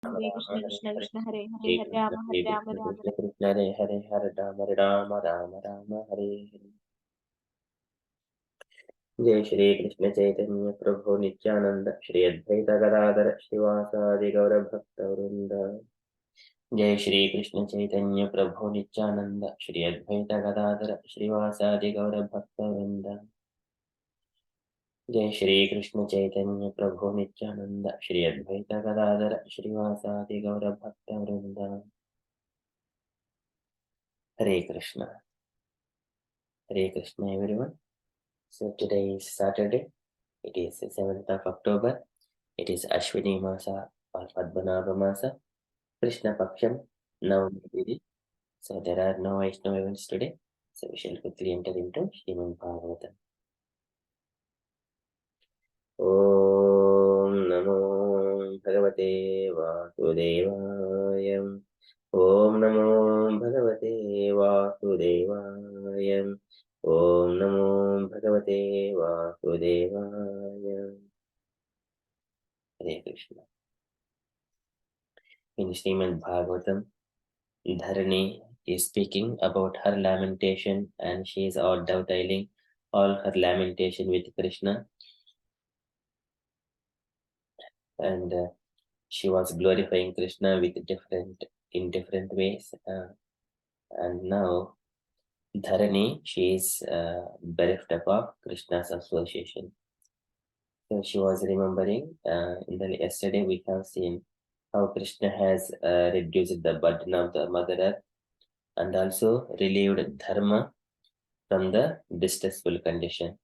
Hare Krishna Krishna Krishna Hare Hare Hare Rama Hare Rama Rama Krishna Krishna Hare Hare Hare Rama Rama Rama Rama Hare Hare. जय श्री कृष्ण चैतन्य प्रभु नित्यानंद श्री अद्वैत गदाधर श्रीवासादि गौर भक्त वृंद। जय श्री कृष्ण चैतन्य प्रभु नित्यानंद श्री अद्वैत गदाधर श्रीवासादि गौर भक्त वृंद। जय श्री कृष्ण चैतन्य प्रभु नित्यानंद श्री अद्वैत गदाधर श्रीवासादि गौर भक्त वृंद। हरे Krishna everyone. So today is Saturday. It is the 7th of October. It is Ashwini Masa or Padmanabha Masa, Krishna Paksham, Navami. So there are no Vaishnava events today. So we shall quickly enter into Srimad Bhagavatam. Om Namo Bhagavate Vasudevaya. Om Namo Bhagavate Vasudevaya. Om Namo Bhagavate Vasudevaya. Hare Krishna. In Srimad Bhagavatam, Dharani is speaking about her lamentation, and she is all dovetailing all her lamentation with Krishna, and she was glorifying Krishna with in different ways. And now Dharani, she is bereft of Krishna's association. So she was remembering. Yesterday we have seen how Krishna has reduced the burden of the Mother Earth and also relieved Dharma from the distressful condition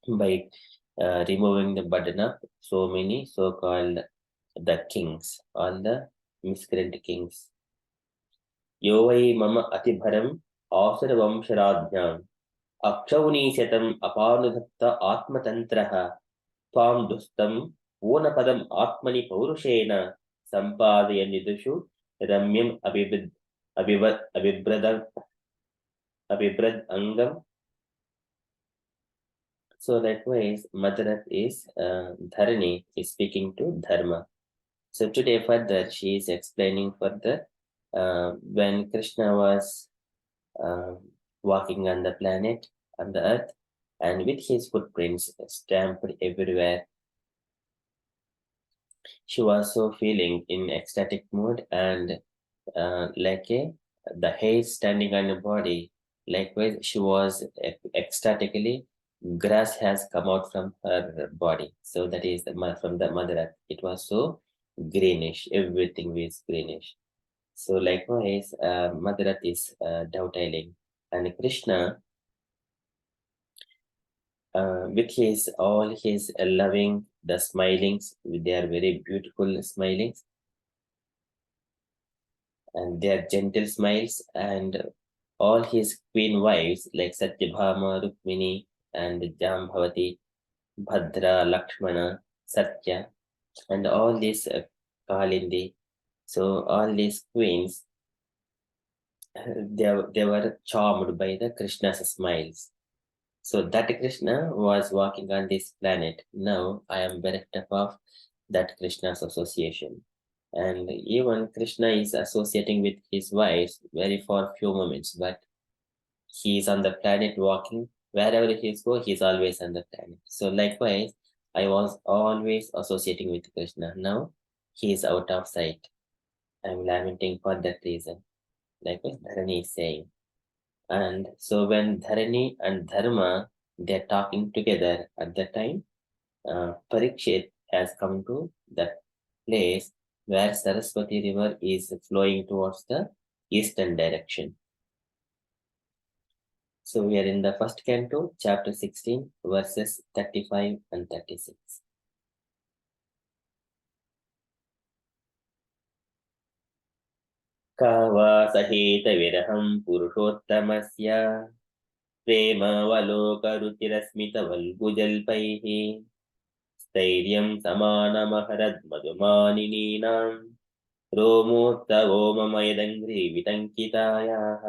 by removing the burden of so many so-called the kings, all the miscreant kings. Yovai mama atibharam asura vamsharadhyam akshaunisyatam aparnudhatta atmatantraha tvam dustam punapadam atmani paurushena sampadaya nidushu ramyam abibrad angam. So likewise, Mother Earth is Dharani is speaking to Dharma. So today further she is explaining further when Krishna was walking on the planet, on the earth, and with his footprints stamped everywhere, she was so feeling in ecstatic mood and the hair standing on her body. Likewise, she was ecstatically grass has come out from her body. So that is from the Mother Earth. It was so greenish. Everything was greenish. So likewise, Mother Earth is dovetailing, and Krishna, with his all his loving, the smilings, they are very beautiful smilings, and they are gentle smiles, and all his queen wives like Satyabhama, Rukmini, and Jambhavati, Bhadra, Lakshmana, Satya, and all these Kalindi. So all these queens, they were charmed by the Krishna's smiles. So that Krishna was walking on this planet. Now I am bereft of that Krishna's association. And even Krishna is associating with his wives very for few moments, but he is on the planet walking. Wherever he is go, he is always on the planet. So likewise, I was always associating with Krishna. Now he is out of sight. I am lamenting for that reason. Likewise, Dharani is saying. And so when Dharani and Dharma, they're talking together at that time, Parikshit has come to that place where Saraswati river is flowing towards the eastern direction. So we are in the first canto, chapter 16, verses 35 and 36. Kava sahita viraham purushottamasya प्रेमावलोकरुचिरस्मितवल्गुजल्पैः स्थैर्यं समानमहरद्मधुमानिनीनां रोमोत्सवोममयदङ्घ्रिविटङ्कितायाः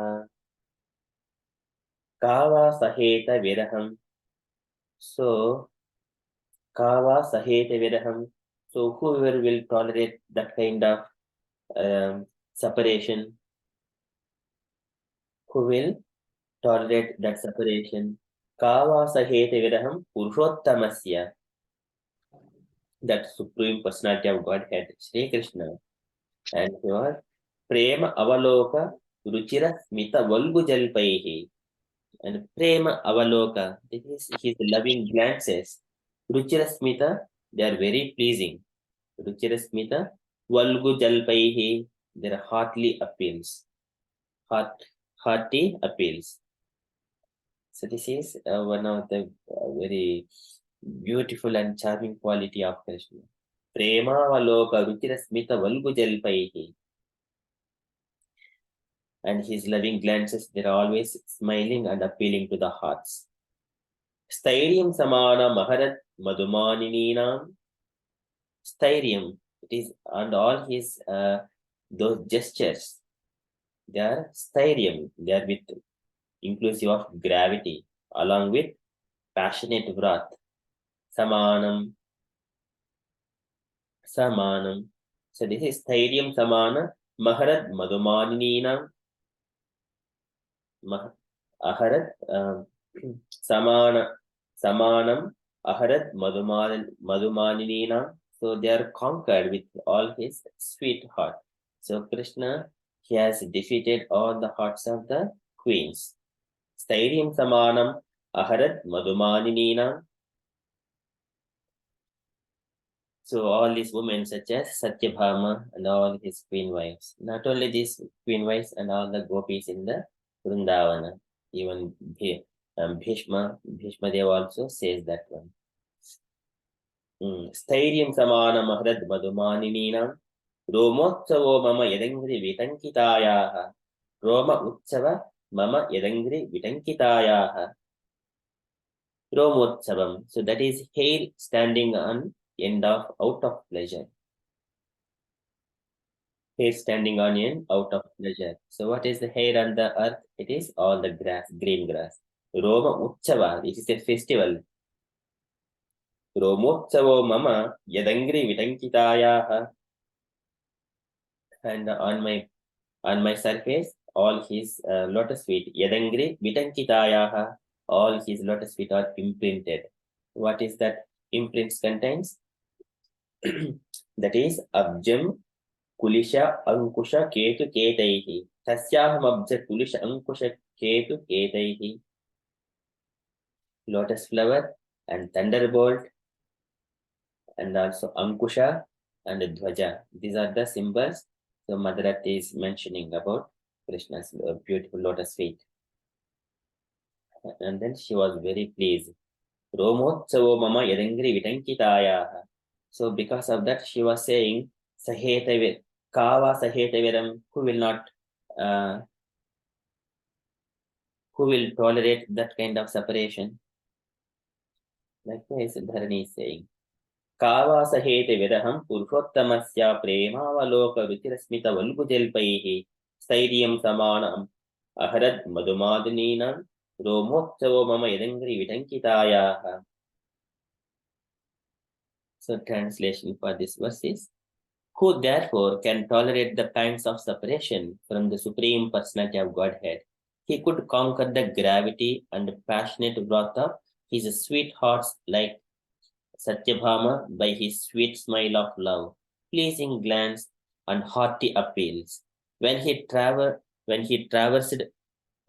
कावा सहेत विरहं. So, Kava Saheta Viraham. So whoever will tolerate that kind of separation, who will tolerate that separation? Kavasahete vidaham purushottamasya, that supreme personality of Godhead, Sri Krishna, and he was prema avaloka ruchira smita valgujalpaihi. And prema avaloka, this is his loving glances. Ruchira smita, they are very pleasing. Ruchira smita valgujalpaihi, their heartly appeals. Hearty appeals. So this is one of the very beautiful and charming quality of Krishna. Prema avaloka ruchira smita valgujalpaihi. And his loving glances, they're always smiling and appealing to the hearts. Stairyam samana maharat madhumaninam. Stairyam, it is, and all his those gestures, they are stairyam, they are with inclusive of gravity, along with passionate wrath. Samanam. So this is stairyam samana maharat madhumaninam. Aharat samanam aharat madhumaninina. So they are conquered with all his sweet heart. So Krishna, he has defeated all the hearts of the queens. Stairyam samanam aharat madhumaninina. So all these women such as Satyabhama and all his queen wives. Not only these queen wives and all the gopis in the Vrindavana. Even Bhishma Dev also says that one. Stairyam samana mahrad madhumaninina romotsavo mama yadangri vitankitayaha. Roma utsava mama yadangri vitankitayaha. Romotsavam. So that is hair standing on end of out of pleasure. Hair standing on end out of pleasure. So what is the hair on the earth? It is all the grass, green grass. Roma Utsava, it is a festival. Romotsavo mama yadangri vitankitayaha. And on my surface, all his lotus feet, yadangri vitankitayaha, all his lotus feet are imprinted. What is that imprints contains? That is Abjam Kulisha Ankusha Ketu Ketaihi. Tasyaham Abja Kulisha Ankusha Ketu Ketaihi. Lotus flower and thunderbolt, and also Ankusha and Dhwaja. These are the symbols. So Madhurati is mentioning about Krishna's beautiful lotus feet. And then she was very pleased. Romotsavo mama yadangri vitankitayaha. So because of that, she was saying, Sahetavid, Kava Sahetavidam, who will tolerate that kind of separation? Likewise, Dharani is saying, Kava Sahetavidaham Purushottamasya Premavaloka Ruchirasmita Valgujelpaihi Stairyam Samanam Aharad Madhumadinina Romotsavo mama yadangri vitankitayaha. So translation for this verse is, who therefore can tolerate the pangs of separation from the Supreme Personality of Godhead? He could conquer the gravity and passionate wrath of his sweethearts like Satyabhama by his sweet smile of love, pleasing glance, and hearty appeals. When he traversed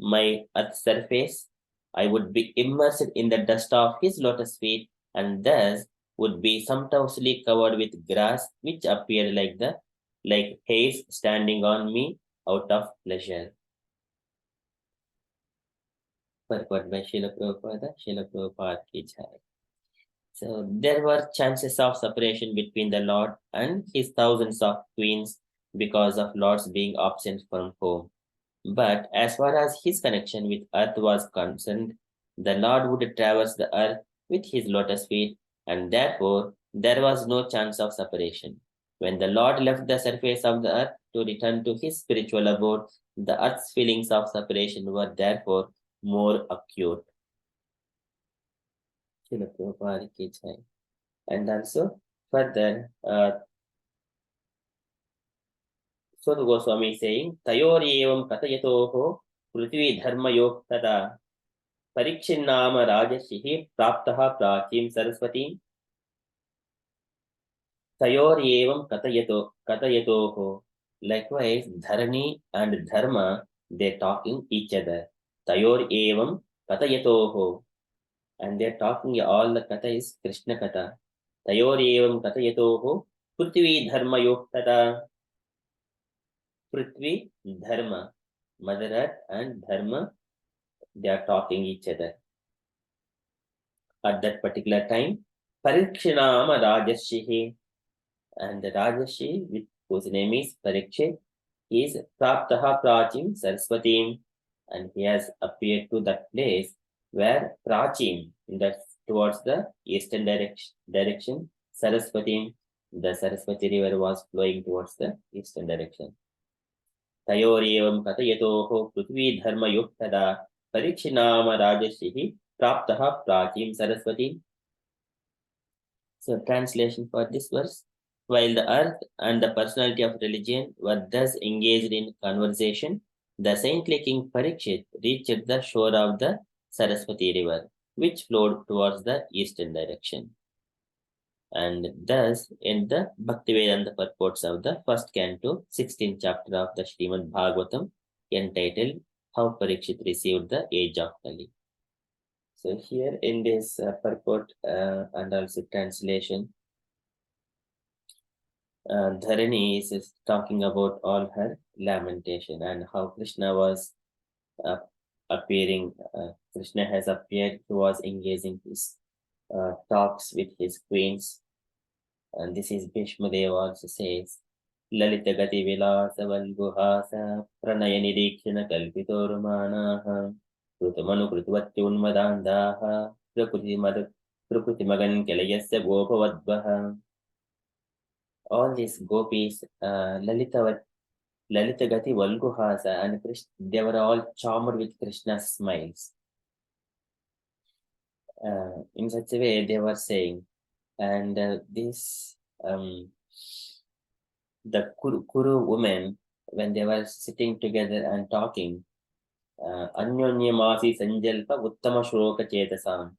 my earth's surface, I would be immersed in the dust of his lotus feet, and thus would be sumptuously covered with grass, which appeared like hairs standing on me out of pleasure. Purport by Srila Prabhupada ki jai. So there were chances of separation between the Lord and his thousands of queens because of Lord's being absent from home. But as far as his connection with earth was concerned, the Lord would traverse the earth with his lotus feet, and therefore there was no chance of separation. When the Lord left the surface of the earth to return to his spiritual abode, the earth's feelings of separation were therefore more acute. And also, Further, so the Goswami is saying, Tayoryevam katayatoho prithvi dharmayo tada parikshinnama rajashihi praptaha prachim saraswatim. Tayoryevam katayatoho. Likewise, Dharani and Dharma, they're talking each other. Tayoryevam katayatoho. And they're talking, all the katha is Krishna katha. Tayoryevam katayatoho prithvi dharmayo tada. Prithvi, Dharma, Mother Earth and Dharma, they are talking each other. At that particular time, Parikshinama Rajashihi, and the Rajashi, whose name is Parikshit, is Praptaha Prachim Saraswatim, and he has appeared to that place where Prachim, that's towards the eastern direction, Saraswatim, the Saraswati river was flowing towards the eastern direction. तयोरेवं कथयतोः पृथ्वी धर्मयुक्तदा परीक्षिणाम राजर्षिः प्राप्तः प्राचीं Saraswati. So translation for this verse: while the earth and the personality of religion were thus engaged in conversation, the saintly king Parikshit reached the shore of the Saraswati river, which flowed towards the eastern direction. And thus in the Bhaktivedanta purports of the first canto, 16th chapter of the Srimad Bhagavatam, entitled How Parikshit Received the Age of Kali. So here in this purport and also translation, Dharani is talking about all her lamentation and how Krishna was appearing. Krishna has appeared, he was engaging his talks with his queens. And this is Bhishmadev also says, Lalita Gati Vilasa Valguhasa Pranaya Nirikshana Kalpitormanaha Krutamanu Krutvatyunmadandaha Prakriti Magan Kelayasya Gopavadvaha. All these gopis, Lalita Gati Valguhasa and Krishna, they were all charmed with Krishna's smiles. In such a way they were saying, and this the Kuru women, when they were sitting together and talking, Anyonyamasi Sanjalpa Uttama Shloka Chetasam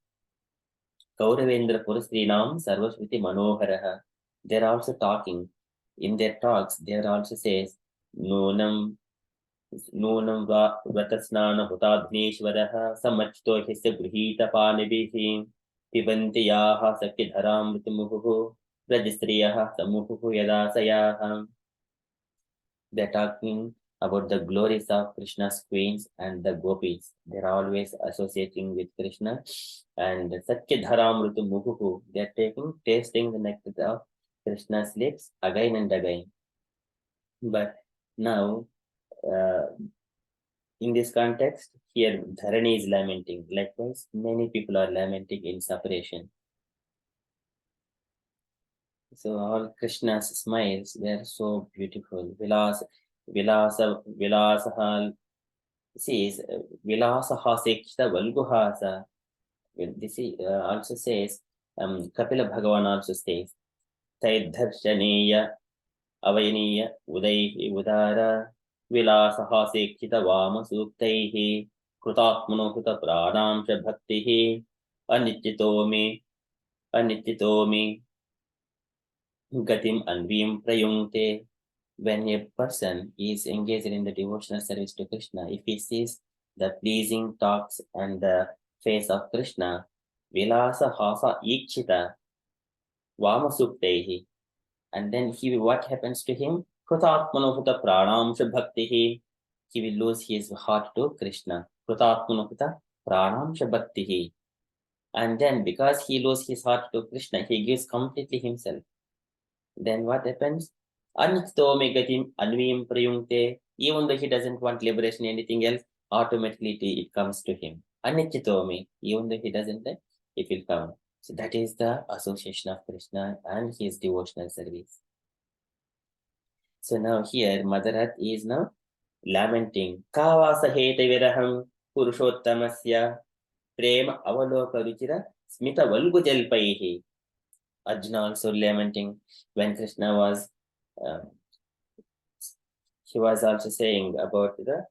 Kauravendra Purasrinam Sarvasviti Manoharaha. They're also talking. In their talks, they also says Nunam Vatasnana Hutadneshwaraha Samachto Hisa Grihita Panibihi Pibanti Yaha Sakidharam Ritumuhu Rajistriyaha Samuhu Yadasayaha. They're talking about the glories of Krishna's queens and the gopis. They're always associating with Krishna. And Sakyadharam Ritumuhu, they're tasting the nectar of Krishna's lips again and again. But now, in this context, here Dharani is lamenting. Likewise, many people are lamenting in separation. So all Krishna's smiles were so beautiful. Vilasahal says Vilasaha Sekshita Valguhasa. This also says Kapila Bhagavan also says Taidharshaneya Avayaniya Udaihi Udara Vilasaha Sekshita Vama Suktaihi Krutatmano Kuta Pranam Bhaktihi Anityatomi Gatim Anvim Prayungte. When a person is engaged in the devotional service to Krishna, if he sees the pleasing talks and the face of Krishna, Vilasa Hasa Ikshita Vamasuktehi, and then what happens to him? Krutatmanohuta Pranamsha Bhaktihi, he will lose his heart to Krishna. Krutatmanohuta Pranamsha Bhaktihi. And then because he loses his heart to Krishna, he gives completely himself. Then what happens? Anittomi gatim anvim prayungte. Even though he doesn't want liberation, anything else, automatically it comes to him. Anittomi, even though he doesn't, it will come. So that is the association of Krishna and his devotional service. So now here, Mother Earth is now lamenting. Kavasa heta viraham purushottamasya prema avaloka ruchira smita valgu jalpaihi. Arjuna also lamenting when Krishna was, he was also saying about the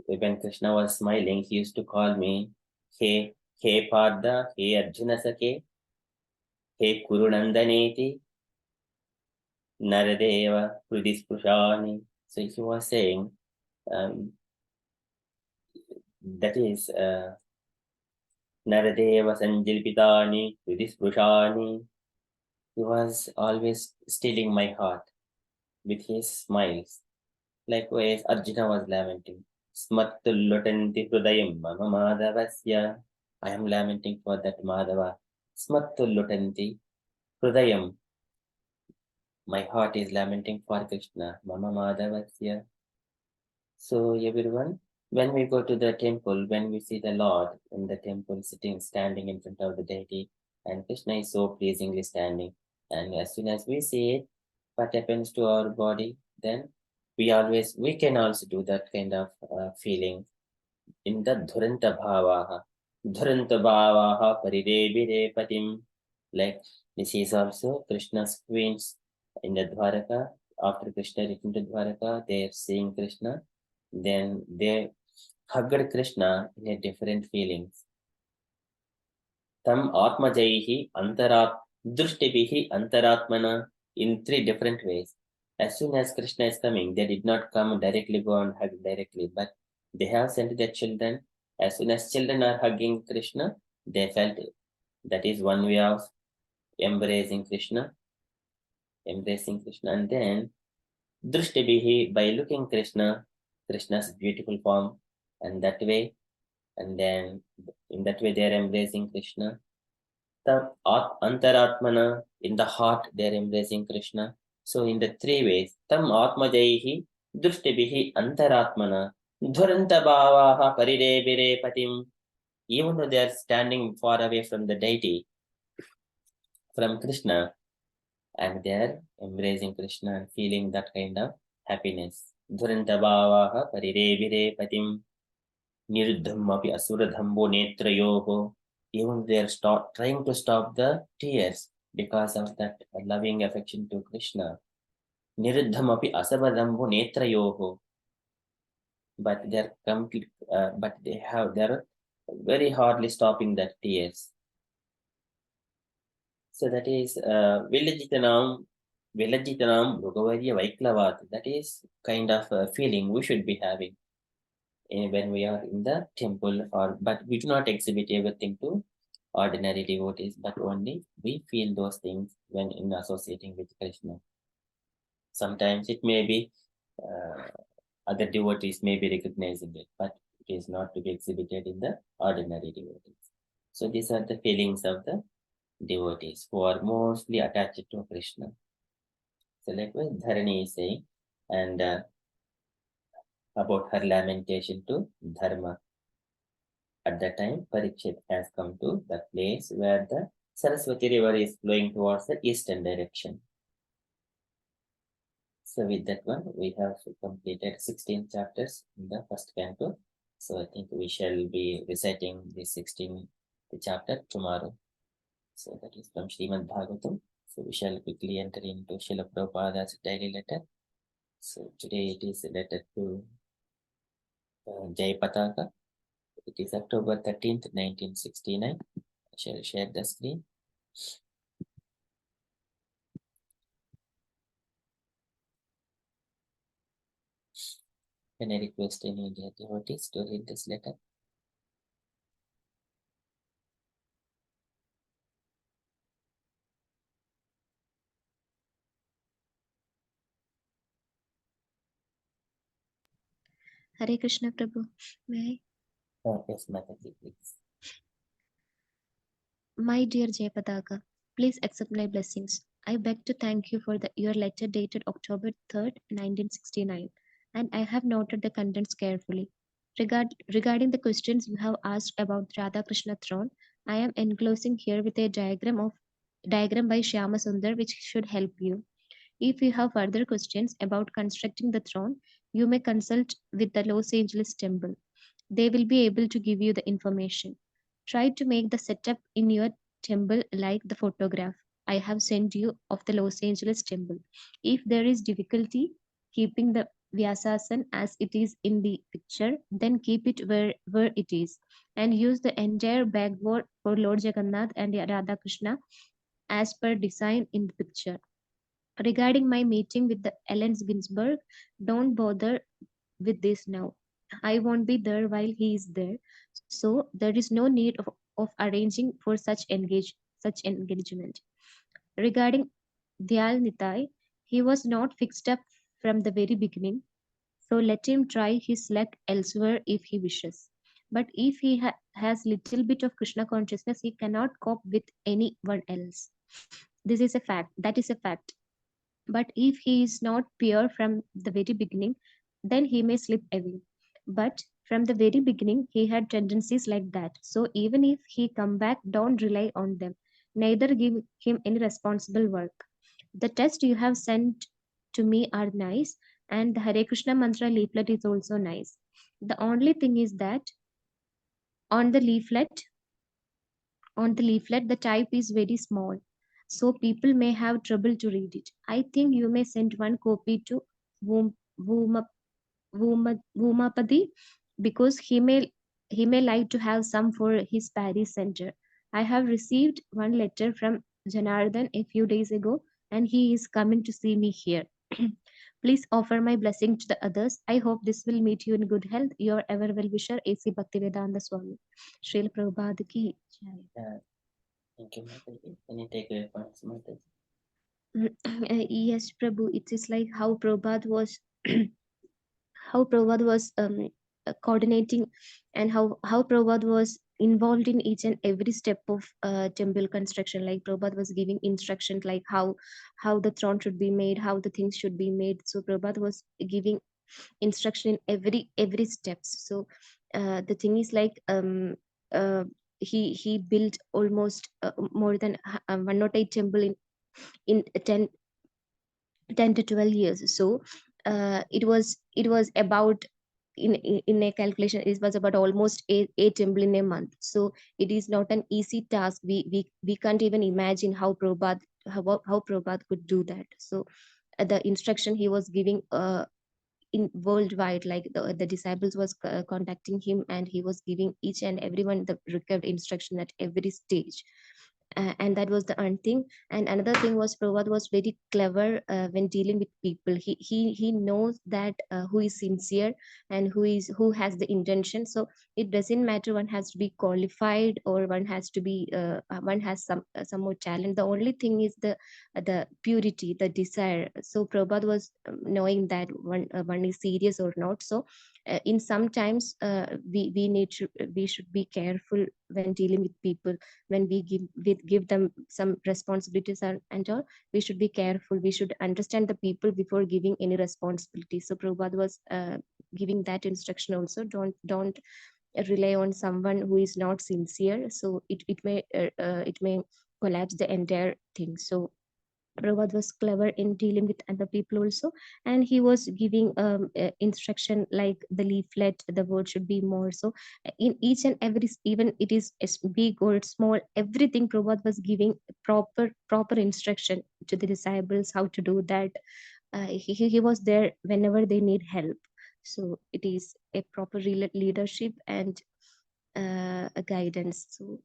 when Krishna was smiling, he used to call me, He Partha, He Arjuna Sake, He Kurunandaneti, Naradeva Hridispushani. So he was saying, that is Naradeva Sanjilpitani Hridispushani. He was always stealing my heart with his smiles. Likewise, Arjuna was lamenting. Smattullutanti hrudayam mama madhavasya. I am lamenting for that Madhava. Smattullutanti hrudayam. My heart is lamenting for Krishna. Mama madhavasya. So everyone, when we go to the temple, when we see the Lord in the temple standing in front of the deity, and Krishna is so pleasingly standing, and as soon as we see it, what happens to our body? Then we can also do that kind of feeling in the Dhuranta Bhavaha. Dhuranta Bhavaha Paridebire Patim. Like this is also Krishna's queens in the Dwaraka. After Krishna returned to Dwaraka, they are seeing Krishna. Then they hugged Krishna in a different feelings. Tam Atmajaihi Antarat Drushtibihi Antaratmana, in 3 different ways. As soon as Krishna is coming, they did not come directly, go and hug directly, but they have sent their children. As soon as children are hugging Krishna, they felt it. That is one way of embracing Krishna. And then Drushtibihi, by looking Krishna's beautiful form, and that way, and then in that way they are embracing Krishna. The Antaratmana, in the heart they are embracing Krishna. So in the 3 ways, Tam Atmajaihi Drushtibihi Antaratmana Dhuranta Bhavaha Paridebire Patim. Even though they are standing far away from the deity, from Krishna, and they are embracing Krishna and feeling that kind of happiness. Dhuranta Bhavaha Paridebire Patim Niruddham api asuradhambo netrayoho. Even they are trying to stop the tears because of that loving affection to Krishna. Niruddham api asabadhambo netrayoho. But they are complete. But they are very hardly stopping that tears. So that is Vilajitanam Bhugavarya Vaiklavat. That is kind of a feeling we should be having when we are in the temple, but we do not exhibit everything to ordinary devotees, but only we feel those things when in associating with Krishna. Sometimes it may be other devotees may be recognizing it, but it is not to be exhibited in the ordinary devotees. So these are the feelings of the devotees who are mostly attached to Krishna. So likewise Dharani is saying, and about her lamentation to Dharma. At that time, Parikshit has come to the place where the Saraswati river is flowing towards the eastern direction. So with that one, we have completed 16 chapters in the first canto. So I think we shall be reciting the 16th chapter tomorrow. So that is from Srimad Bhagavatam. So we shall quickly enter into Srila Prabhupada's daily letter. So today it is a letter to Jai Pataka. It is October 13th, 1969. I shall share the screen. Can I request any devotees to read this letter? Hare Krishna Prabhu. May I? Yes, Mataji, please. My dear Jai Pataka, please accept my blessings. I beg to thank you for your letter dated October 3rd, 1969, and I have noted the contents carefully. Regarding the questions you have asked about Radha Krishna throne, I am enclosing here with a diagram by Shyama Sundar which should help you. If you have further questions about constructing the throne, you may consult with the Los Angeles Temple. They will be able to give you the information. Try to make the setup in your temple like the photograph I have sent you of the Los Angeles Temple. If there is difficulty keeping the Vyasasan as it is in the picture, then keep it where it is and use the entire backboard for Lord Jagannath and Radha Krishna as per design in the picture. Regarding my meeting with the Ellen Ginsberg, don't bother with this now. I won't be there while he is there, so there is no need of arranging for such engagement. Regarding Dhyal Nitai, he was not fixed up from the very beginning, so let him try his luck elsewhere if he wishes. But if he has little bit of Krishna consciousness, he cannot cope with anyone else. This is a fact. That is a fact. But if he is not pure from the very beginning, then he may slip away. But from the very beginning, he had tendencies like that. So even if he come back, don't rely on them. Neither give him any responsible work. The text you have sent to me are nice, and the Hare Krishna mantra leaflet is also nice. The only thing is that on the leaflet, the type is very small, so people may have trouble to read it. I think you may send one copy to Vum, Vuma, Vumapadi because he may like to have some for his parish center. I have received one letter from Janardhan a few days ago, and he is coming to see me here. Please offer my blessing to the others. I hope this will meet you in good health. Your ever well wisher, A.C. Bhaktivedanta Swami. Srila Prabhupada ki jai. Thank you, Mataji. Any takeaway points, Mataji? Yes, Prabhu. It is like how Prabhupada was how Prabhupada was coordinating, and how Prabhupada was involved in each and every step of temple construction. Like Prabhupada was giving instructions like how the throne should be made, how the things should be made. So Prabhupada was giving instruction in every steps. So the thing is like uh, he built almost more than 108 temple in 10 to 12 years. So it was about in a calculation, it was about almost eight temple in a month. So it is not an easy task. We can't even imagine how Prabhupada could do that. So the instruction he was giving in worldwide, like the disciples was contacting him, and he was giving each and everyone the required instruction at every stage. And that was the one thing. And another thing was Prabhupada was very clever when dealing with people. He knows that who is sincere and who has the intention. So it doesn't matter one has to be qualified or one has to be one has some more talent. The only thing is the purity, the desire. So Prabhupada was knowing that one is serious or not. So in sometimes we should be careful when dealing with people. When we give them some responsibilities and all, we should be careful. We should understand the people before giving any responsibility. So Prabhupada was giving that instruction also. Don't rely on someone who is not sincere. So it may collapse the entire thing. So Prabhupada was clever in dealing with other people also, and he was giving instruction like the leaflet, the word should be more. So in each and every, even it is big or small, everything Prabhupada was giving proper instruction to the disciples how to do that. He was there whenever they need help. So it is a proper leadership and a guidance. So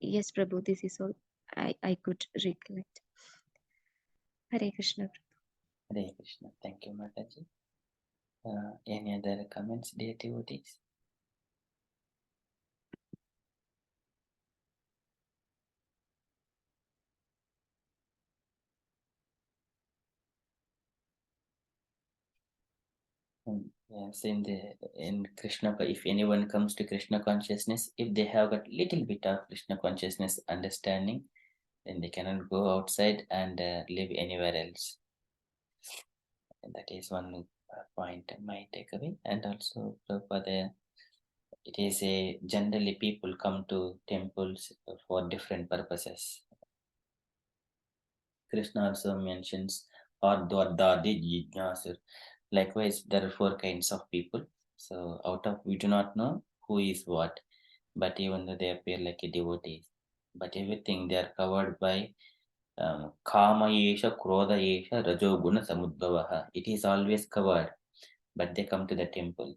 yes, Prabhu, this is all I could recollect. Hare Krishna. Hare Krishna. Thank you, Mataji. Any other comments, dear devotees? Yes, in Krishna, if anyone comes to Krishna consciousness, if they have got little bit of Krishna consciousness understanding, then they cannot go outside and live anywhere else. And that is one point my takeaway. And also, Prabhupada, it is a generally people come to temples for different purposes. Krishna also mentions or Dwadadi Jijnasur. Likewise, there are 4 kinds of people. So out of we do not know who is what, but even though they appear like a devotee, but everything they are covered by Kama Yesha, Krodha Yesha, Rajoguna Samudbhavaha. It is always covered, but they come to the temple.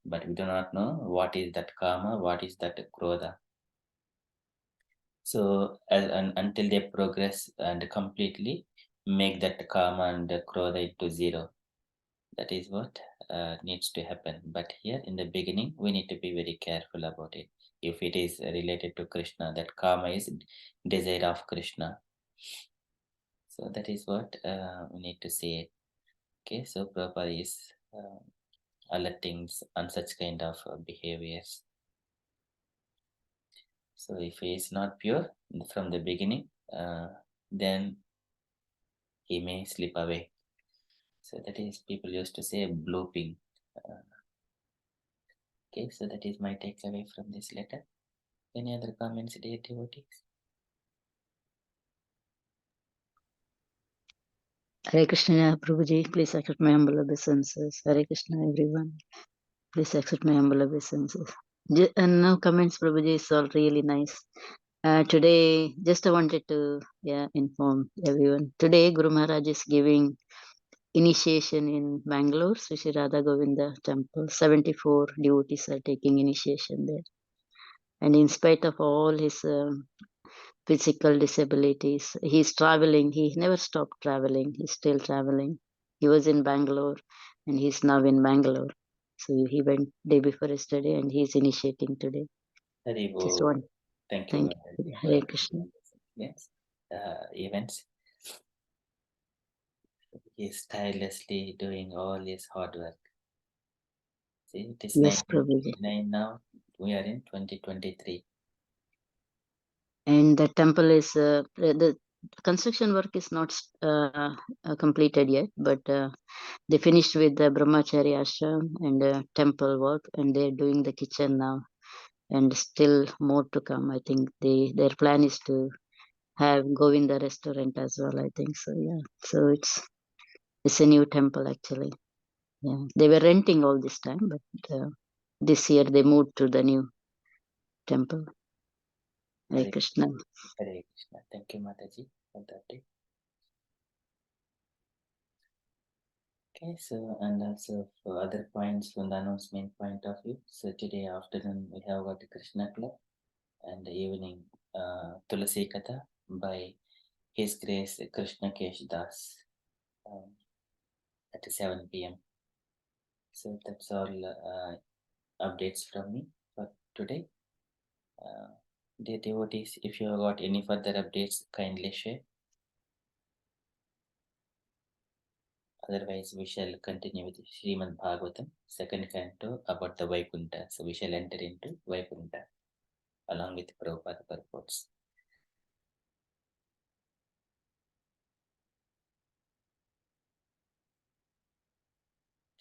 But we do not know what is that Kama, what is that Krodha. So until they progress and completely make that Kama and Krodha into zero. That is what needs to happen. But here in the beginning, we need to be very careful about it. If it is related to Krishna, that Kama is desire of Krishna. So that is what we need to say. Okay, so Prabhupada is alerting on such kind of behaviors. So if he is not pure from the beginning, then he may slip away. So that is, people used to say blooping. Okay, so that is my takeaway from this letter. Any other comments, dear devotees? Hare Krishna, Prabhuji, please accept my humble obeisances. Hare Krishna, everyone. Please accept my humble obeisances. And now comments, Prabhuji, is all really nice. Today, just I wanted to inform everyone. Today, Guru Maharaj is giving initiation in Bangalore, Sri Sri Radha Govinda Temple. 74 devotees are taking initiation there. And in spite of all his physical disabilities, he's traveling. He never stopped traveling. He's still traveling. He was in Bangalore and he's now in Bangalore. So he went day before yesterday and he's initiating today. Just Haribo. one. Thank you, Thank Mataji, you. for Hare Krishna. yes, events. He is tirelessly doing all his hard work. See, it is Yes, Prabhuji. 1999 now. We are in 2023. And the temple is, the construction work is not completed yet, but they finished with the Brahmachari ashram and temple work, and they're doing the kitchen now. And still more to come. I think their plan is to have Govinda restaurant as well, I think so. Yeah, so it's a new temple actually. Yeah, they were renting all this time, but this year they moved to the new temple. Hare Krishna. Hare Krishna. Thank you, Mataji, for that. Okay, so and also for other points from the announcement point of view. So today afternoon we have got Krishna Club, and the evening Tulasi Katha by His Grace Krishna Kesh Das at 7 p.m. So that's all updates from me for today. Dear devotees, if you have got any further updates, kindly share. Otherwise, we shall continue with Srimad Bhagavatam, second canto about the Vaikuntha. So we shall enter into Vaikuntha along with Prabhupada purports.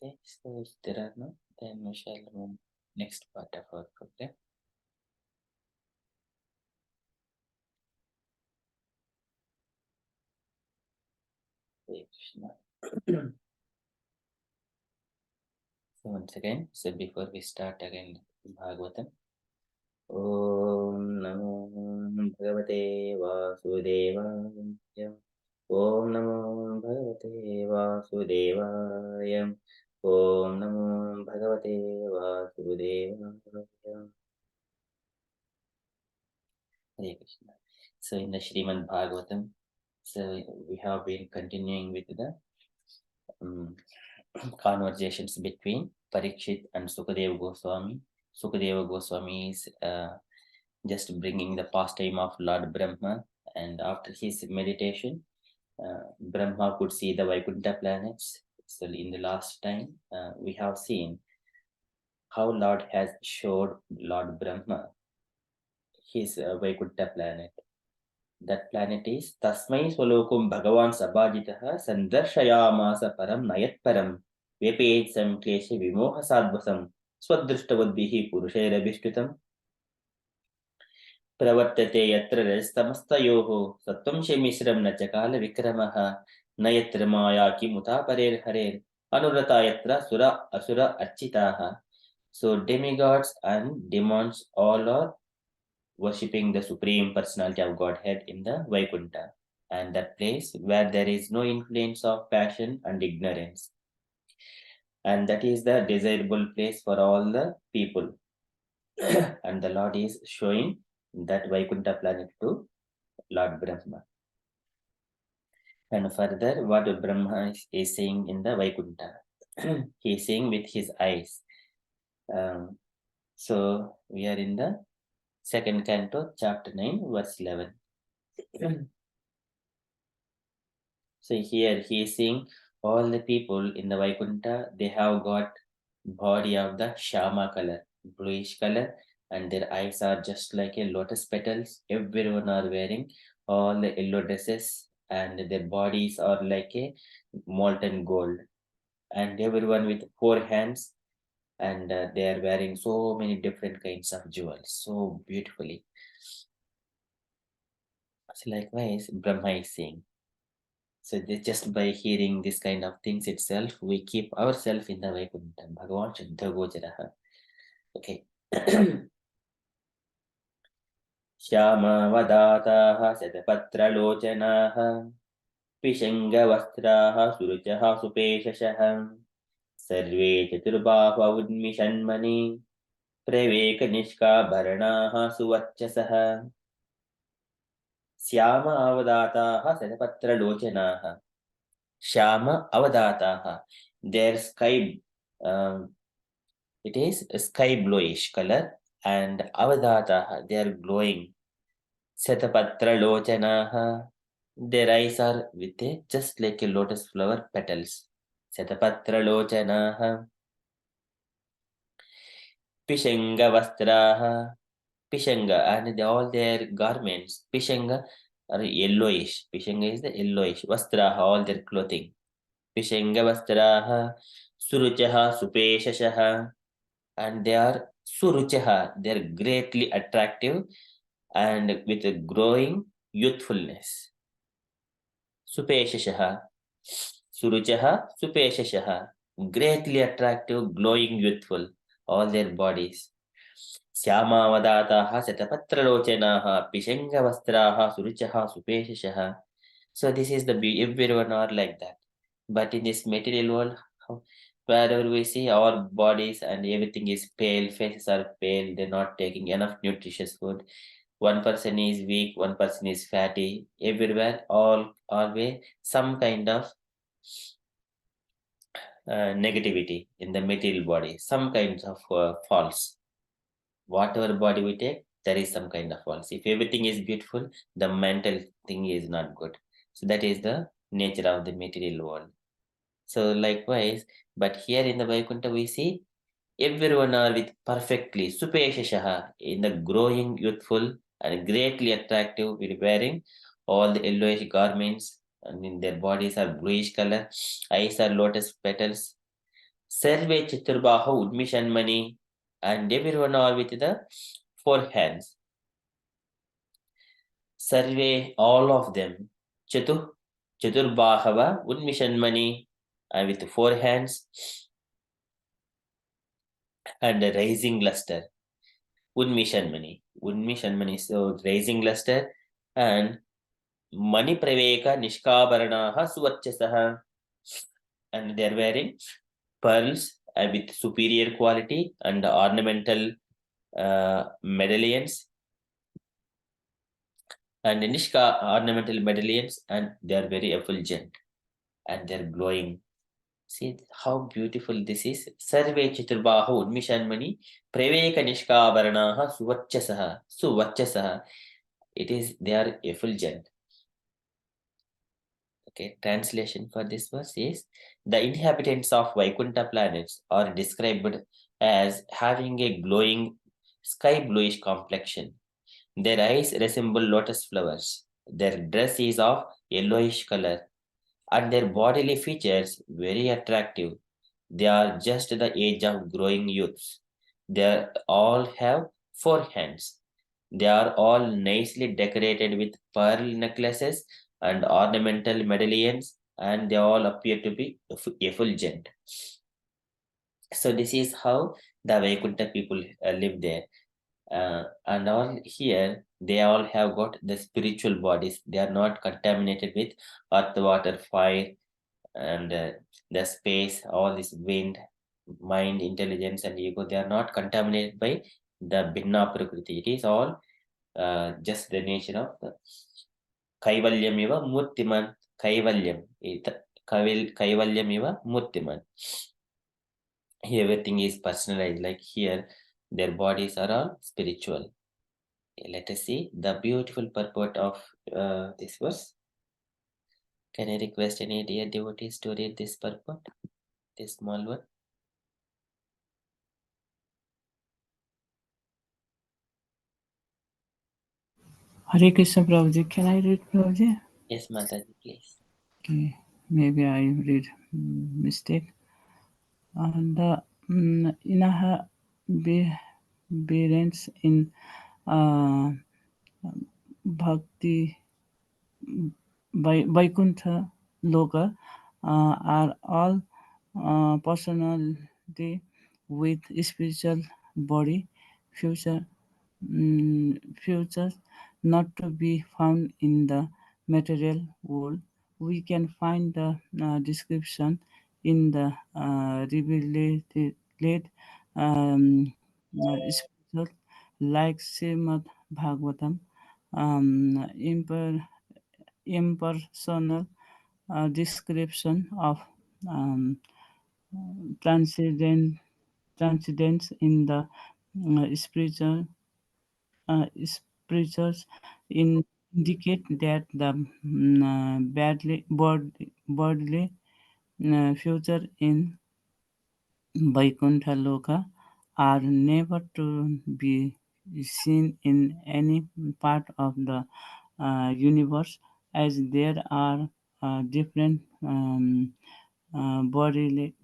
Okay, so if there are no, then we shall move next part of our program. Hare Krishna. So once again, so before we start again Bhagavatam, Om Namo Bhagavate Vasudevaya. Om Namo Bhagavate Vasudevaya. Om Namo Bhagavate Vasudevaya. Hare Krishna. So in the Srimad Bhagavatam, so we have been continuing with the conversations between Parikshit and Sukadeva Goswami. Sukadeva Goswami is just bringing the pastime of Lord Brahma, and after his meditation, Brahma could see the Vaikuntha planets. So in the last time, we have seen how Lord has showed Lord Brahma his Vaikuntha planet. That planet is Tasmai Swalokum Bhagavan Sabhajitaha Sandarshayamasa Param Nayat Param Vepetsam Klesha Vimoha Sadvasam Swadrishtavadbihi Purushairabhishtutam Pravartate Yatra Rastamastayoho Sattvam Shemishram Nachakala Vikramaha Nayatra maya kimuta parer harer anurata yatra sura asura achitaha. So demigods and demons all are worshipping the Supreme Personality of Godhead in the Vaikuntha, and that place where there is no influence of passion and ignorance. And that is the desirable place for all the people. And the Lord is showing that Vaikuntha planet to Lord Brahma. And further, what Brahma is saying in the Vaikuntha, he is saying with his eyes. So we are in the second canto, chapter 9, verse 11. So here he is seeing all the people in the Vaikuntha, they have got body of the Shama color, bluish color, and their eyes are just like a lotus petals. Everyone are wearing all the yellow dresses, and their bodies are like a molten gold. And everyone with 4 hands, and they are wearing so many different kinds of jewels, so beautifully. So likewise, Brahma is saying. So just by hearing this kind of things itself, we keep ourselves in the Vaikuntha. Bhagavan Shuddha Gojaraha. Okay. Shyamavadataha Satapatralocanaha Pishangavastraha Suruchaha Supeshashaha Sarve Chaturbhava Udmishanmani Praveka Nishka Bharanaha Suvachchasaha Syama Avadataha Satapatralocanaha Shama Avadataha. Their sky, it is a sky bluish color, and Avadataha, they are glowing. Satapatra Lochanaha, their eyes are with a just like a lotus flower petals. Satapatra Lochanaha, Pishanga Vastraha, Pishanga, and all their garments, Pishanga are yellowish. Pishanga is the yellowish. Vastraha, all their clothing. Pishangavastaraha, Suruchaha, Supeshashaha, and they are Suruchaha, they are greatly attractive and with a growing youthfulness. Supeshashaha, Suruchaha, Supeshashaha, greatly attractive, glowing, youthful, all their bodies. Syamavadataha, Satapatralochanaha, Pishangavastraha, Suruchaha, Supeshashaha. So this is the everyone are like that. But in this material world, wherever we see our bodies and everything is pale, faces are pale, they're not taking enough nutritious food. One person is weak, one person is fatty. Everywhere, always some kind of negativity in the material body, some kinds of faults. Whatever body we take, there is some kind of faults. If everything is beautiful, the mental thing is not good. So that is the nature of the material world. So likewise, but here in the Vaikuntha we see everyone are with perfectly supeshashaha in the growing youthful and greatly attractive with wearing all the yellowish garments, and in their bodies are bluish color, eyes are lotus petals. Sarve Chaturbahu Udmishanmani, and everyone are with the 4 hands. Sarve, all of them. Chaturbahava Udmishanmani, and with 4 hands, and a rising luster. Udmishanmani, so rising luster, and Mani Praveka Nishkabaranaha Suvachasaha, and they are wearing pearls with superior quality and ornamental medallions and Nishka ornamental medallions, and they are very effulgent and they're glowing. See how beautiful this is. Sarve Chiturbahu Udmishanmani Praveka Nishkabaranaha Suvachasaha. It is they are effulgent. Okay, translation for this verse is the inhabitants of Vaikuntha planets are described as having a glowing sky bluish complexion. Their eyes resemble lotus flowers. Their dress is of yellowish color, and their bodily features very attractive. They are just the age of growing youths. They all have 4 hands. They are all nicely decorated with pearl necklaces and ornamental medallions. and they all appear to be effulgent. So this is how the Vaikuntha people live there. And all here, they all have got the spiritual bodies. They are not contaminated with earth, water, fire, and the space, all this wind, mind, intelligence, and ego. They are not contaminated by the Bhinna Prakriti. It is all just the nature of the Kaivalyamiva Murtiman. Kaivalyam. Kaivalyamiva Murtiman. Everything is personalized. Like here, their bodies are all spiritual. Let us see the beautiful purport of this verse. Can I request any dear devotees to read this purport, this small one? Hare Krishna Prabhuji. Can I read Prabhuji? Yes, Mataji, please. Okay, maybe I read mistake. And inaha parents in bhakti Vaikuntha Loka are all personality with spiritual body, future futures not to be found in the material world. We can find the description in the revealed spiritual like Srimad Bhagavatam, impersonal description of um, transcendent transcendence in the spiritual spirituals indicate that the bodily future in Vaikuntha Loka are never to be seen in any part of the universe, as there are different bodily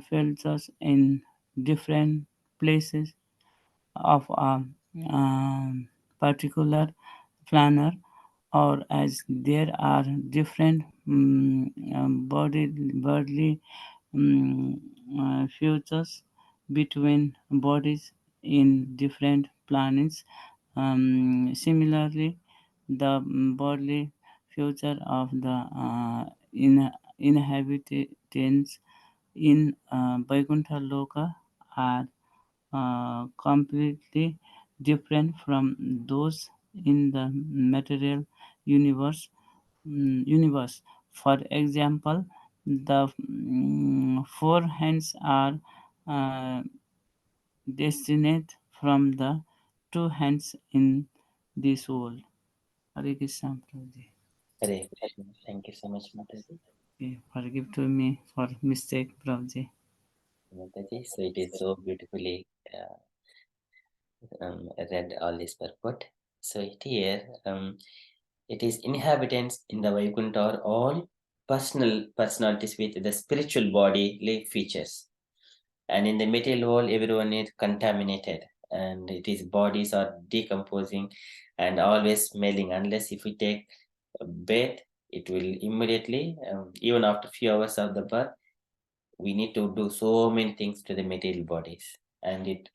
filters in different places of a particular planner, or as there are different bodily futures between bodies in different planets. Similarly, the bodily future of the inhabitants in Vaikuntha Loka are completely different from those in the material universe. Universe. For example, the four hands are uh, destined from the two hands in this world. Hare Krishna Prabhuji. Hare Krishna. Thank you so much, Mataji. Okay, forgive to me for mistake, Prabhuji. Mataji, so it is so beautifully read all this purport. So here, it is inhabitants in the Vaikuntha are all personalities with the spiritual bodily features. And in the material world, everyone is contaminated, and it is bodies are decomposing and always smelling. Unless if we take a bath, it will immediately, even after few hours of the bath, we need to do so many things to the material bodies, and it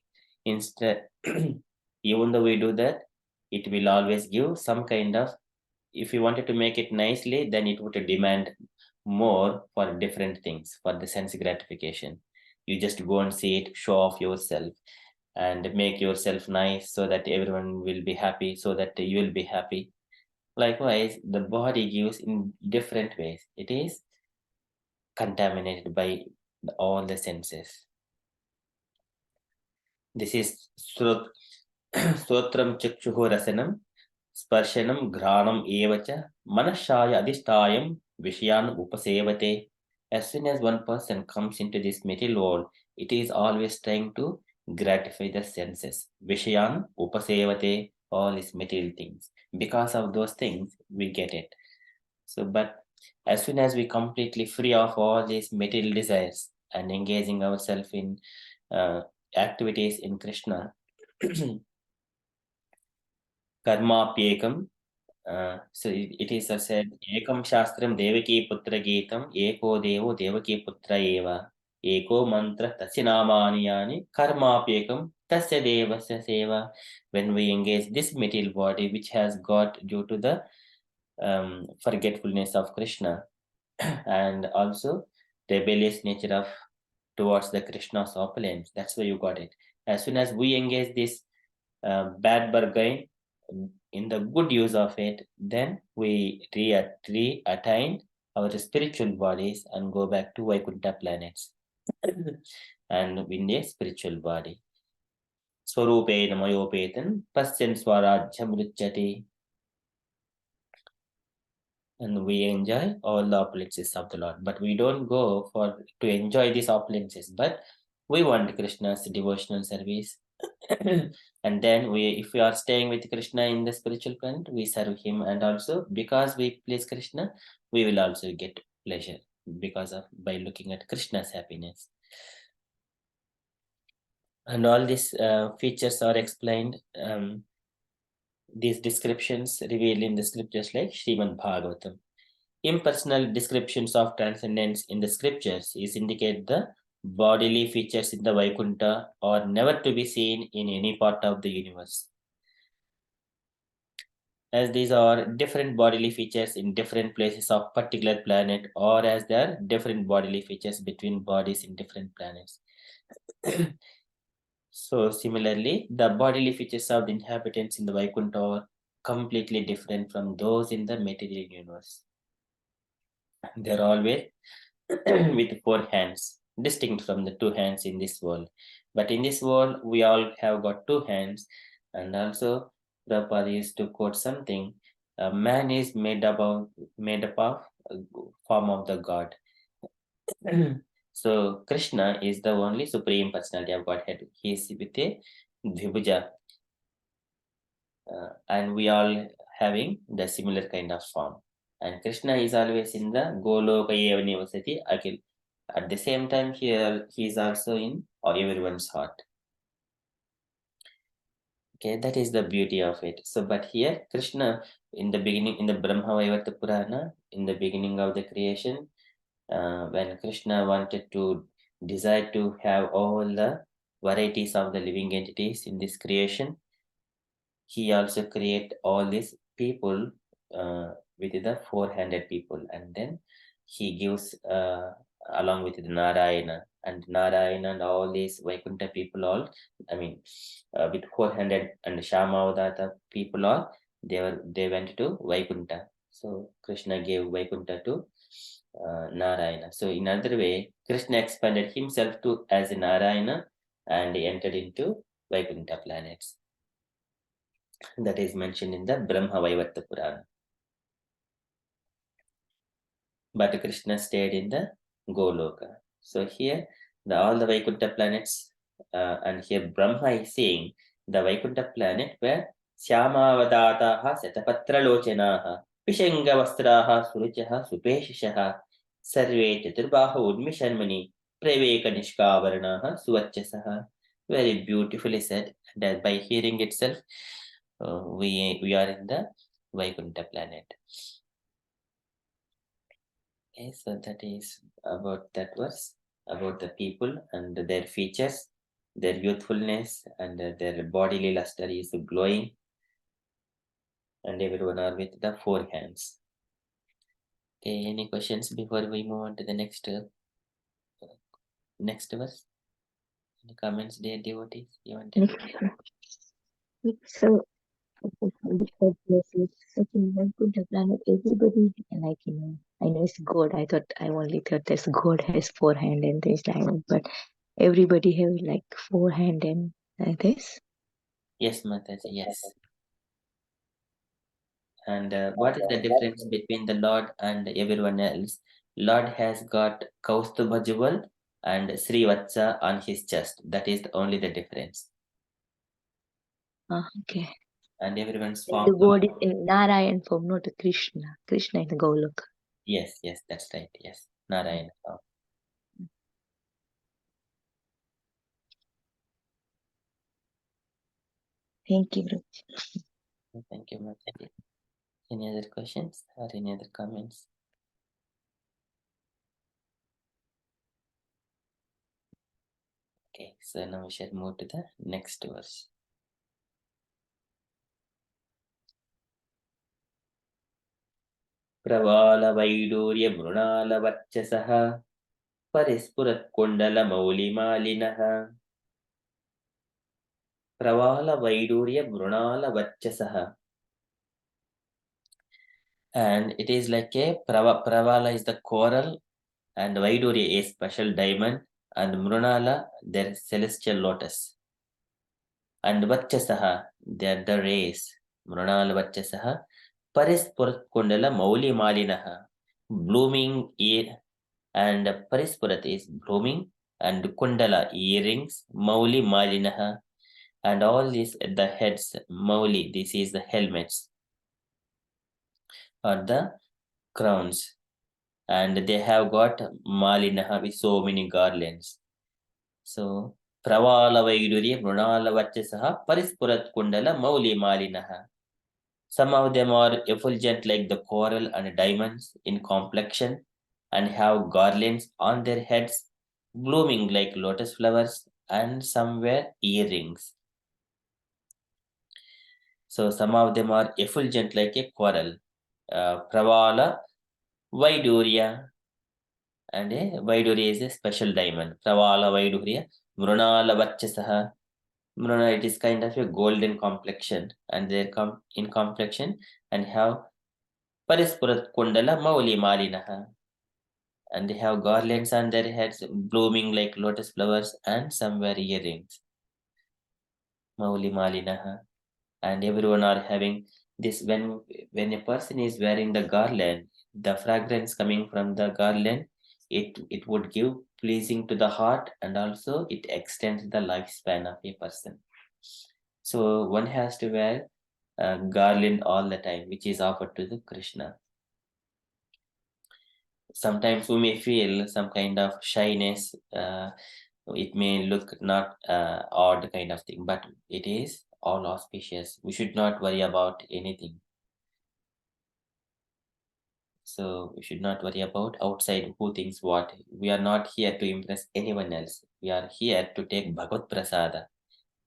instead, even though we do that, it will always give some kind of, if you wanted to make it nicely, then it would demand more for different things for the sense gratification. You just go and see it, show off yourself, and make yourself nice so that everyone will be happy, so that you will be happy. Likewise, the body gives in different ways. It is contaminated by all the senses. This is Sotram Chakshuho Rasanam, Sparshanam Granam Evacha, Manashaya Adhishtayam, Vishayan Upasevate. As soon as one person comes into this material world, it is always trying to gratify the senses. Vishayan Upasevate, all these material things. Because of those things, we get it. So, but as soon as we completely free of all these material desires and engaging ourselves in activities in Krishna, karma pyekam, So it is said, Ekam Shastram Devaki Putra Geetam, Eko Devo Devaki Putra Eva, Eko Mantra Tasya Namani Yani, Karma Apekam Tasya Devasya Seva. When we engage this material body, which has got due to the forgetfulness of Krishna, and also rebellious nature of towards the Krishna's opulence. That's why you got it. As soon as we engage this bad bargain in the good use of it, then we re-attain our spiritual bodies and go back to Vaikuntha planets and in a spiritual body. Swarupe namayopetan pasyan swarajyam ruchyate, and we enjoy all the opulences of the Lord. But we don't go for to enjoy these opulences, but we want Krishna's devotional service. And then if we are staying with Krishna in the spiritual planet, we serve him, and also because we please Krishna, we will also get pleasure because of by looking at Krishna's happiness. And all these features are explained. These descriptions revealed in the scriptures like Srimad Bhagavatam. Impersonal descriptions of transcendence in the scriptures is indicate the bodily features in the Vaikuntha are never to be seen in any part of the universe, as these are different bodily features in different places of particular planet, or as there are different bodily features between bodies in different planets. So similarly, the bodily features of the inhabitants in the Vaikuntha are completely different from those in the material universe. They're always with 4 hands, distinct from the 2 hands in this world. But in this world, we all have got 2 hands, and also Prabhupada used to quote something: man is made up of form of the God. So Krishna is the only supreme personality of Godhead. He is with a Vibhuja, and we all having the similar kind of form. And Krishna is always in the Goloka Eva Nivasati Akhil. At the same time, here he is also in everyone's heart. Okay, that is the beauty of it. So, but here Krishna, in the beginning, in the Brahma Vaivarta Purana, in the beginning of the creation, when Krishna wanted to desire to have all the varieties of the living entities in this creation, he also create all these people with the 4-handed people, and then he gives along with the Narayana, and Narayana and all these Vaikuntha people all, I mean, with 4-handed and Shamavadata people all, they went to Vaikuntha. So Krishna gave Vaikuntha to Narayana. So in other way, Krishna expanded himself to as a Narayana and entered into Vaikuntha planets. That is mentioned in the Brahma Vaivarta Purana. But Krishna stayed in the Goloka. So here, all the Vaikuntha planets, and here Brahma is saying the Vaikuntha planet where Syamavadataha Satapatralochanaha Pishangavastraha Suruchaha Supeshishaha Sarve Chaturbaha Udmishanmani Preveka Nishkavaranaha Suvachasaha. Very beautifully said. And by hearing itself, we are in the Vaikuntha planet. Okay, so that is about that verse, about the people and their features, their youthfulness, and their bodily luster is glowing, and everyone are with the 4 hands. Okay, any questions before we move on to the next verse? Any comments, dear devotees? You want to? So, because places such in Vaikuntha planet, everybody like I know it's God. I only thought there's God has 4 hand and things like that, but everybody have like 4 hand and like this. Yes, Mataji, yes. And what is the difference between the Lord and everyone else? Lord has got Kaustubha jewel and Srivatsa on his chest. That is only the difference. Okay. And everyone's The form. God is in Narayan form, not a Krishna. Krishna in the Goloka. Yes, that's right. Yes, Narayana form. Thank you, Bro. Thank you, Mataji. Any other questions or any other comments? Okay, so now we shall move to the next verse. प्रवालवैडूर्यमृणालवर्चसः परिस्फुरत्कुण्डलमौलिमालिनः प्रवालवैडूर्यमृणालवर्चसः. And it is like a pravala is the coral, and Vaidurya is special diamond, and Mrunala their celestial lotus, and Vachasaha they are the rays. Mrunala Vachasaha Parispurat Kundala Mauli Malinaha, blooming ear, and Parispurat is blooming, and Kundala earrings, Mauli Malinaha, and all these at the heads, Mauli, this is the helmets or the crowns, and they have got Malinaha with so many garlands. So Pravala Vaidurya Mrunala Vachasaha Parispurat Kundala Mauli Malinaha. Some of them are effulgent like the coral and diamonds in complexion and have garlands on their heads, blooming like lotus flowers, and some wear earrings. So some of them are effulgent like a coral. Pravala Vaidurya, and a Vaidurya is a special diamond. Pravala Vaidurya, Mrunala Vachasaha. Mruna, it is kind of a golden complexion, and they come in complexion and have Parispurat Kundala Mauli Malinaha. And they have garlands on their heads, blooming like lotus flowers, and some wear earrings. Mauli Malinaha. And everyone are having this when a person is wearing the garland, the fragrance coming from the garland, it would give pleasing to the heart, and also it extends the lifespan of a person. So one has to wear a garland all the time, which is offered to the Krishna. Sometimes we may feel some kind of shyness. It may look not odd kind of thing, but it is all auspicious. We should not worry about anything. So we should not worry about outside who thinks what. We are not here to impress anyone else. We are here to take Bhagavad Prasada,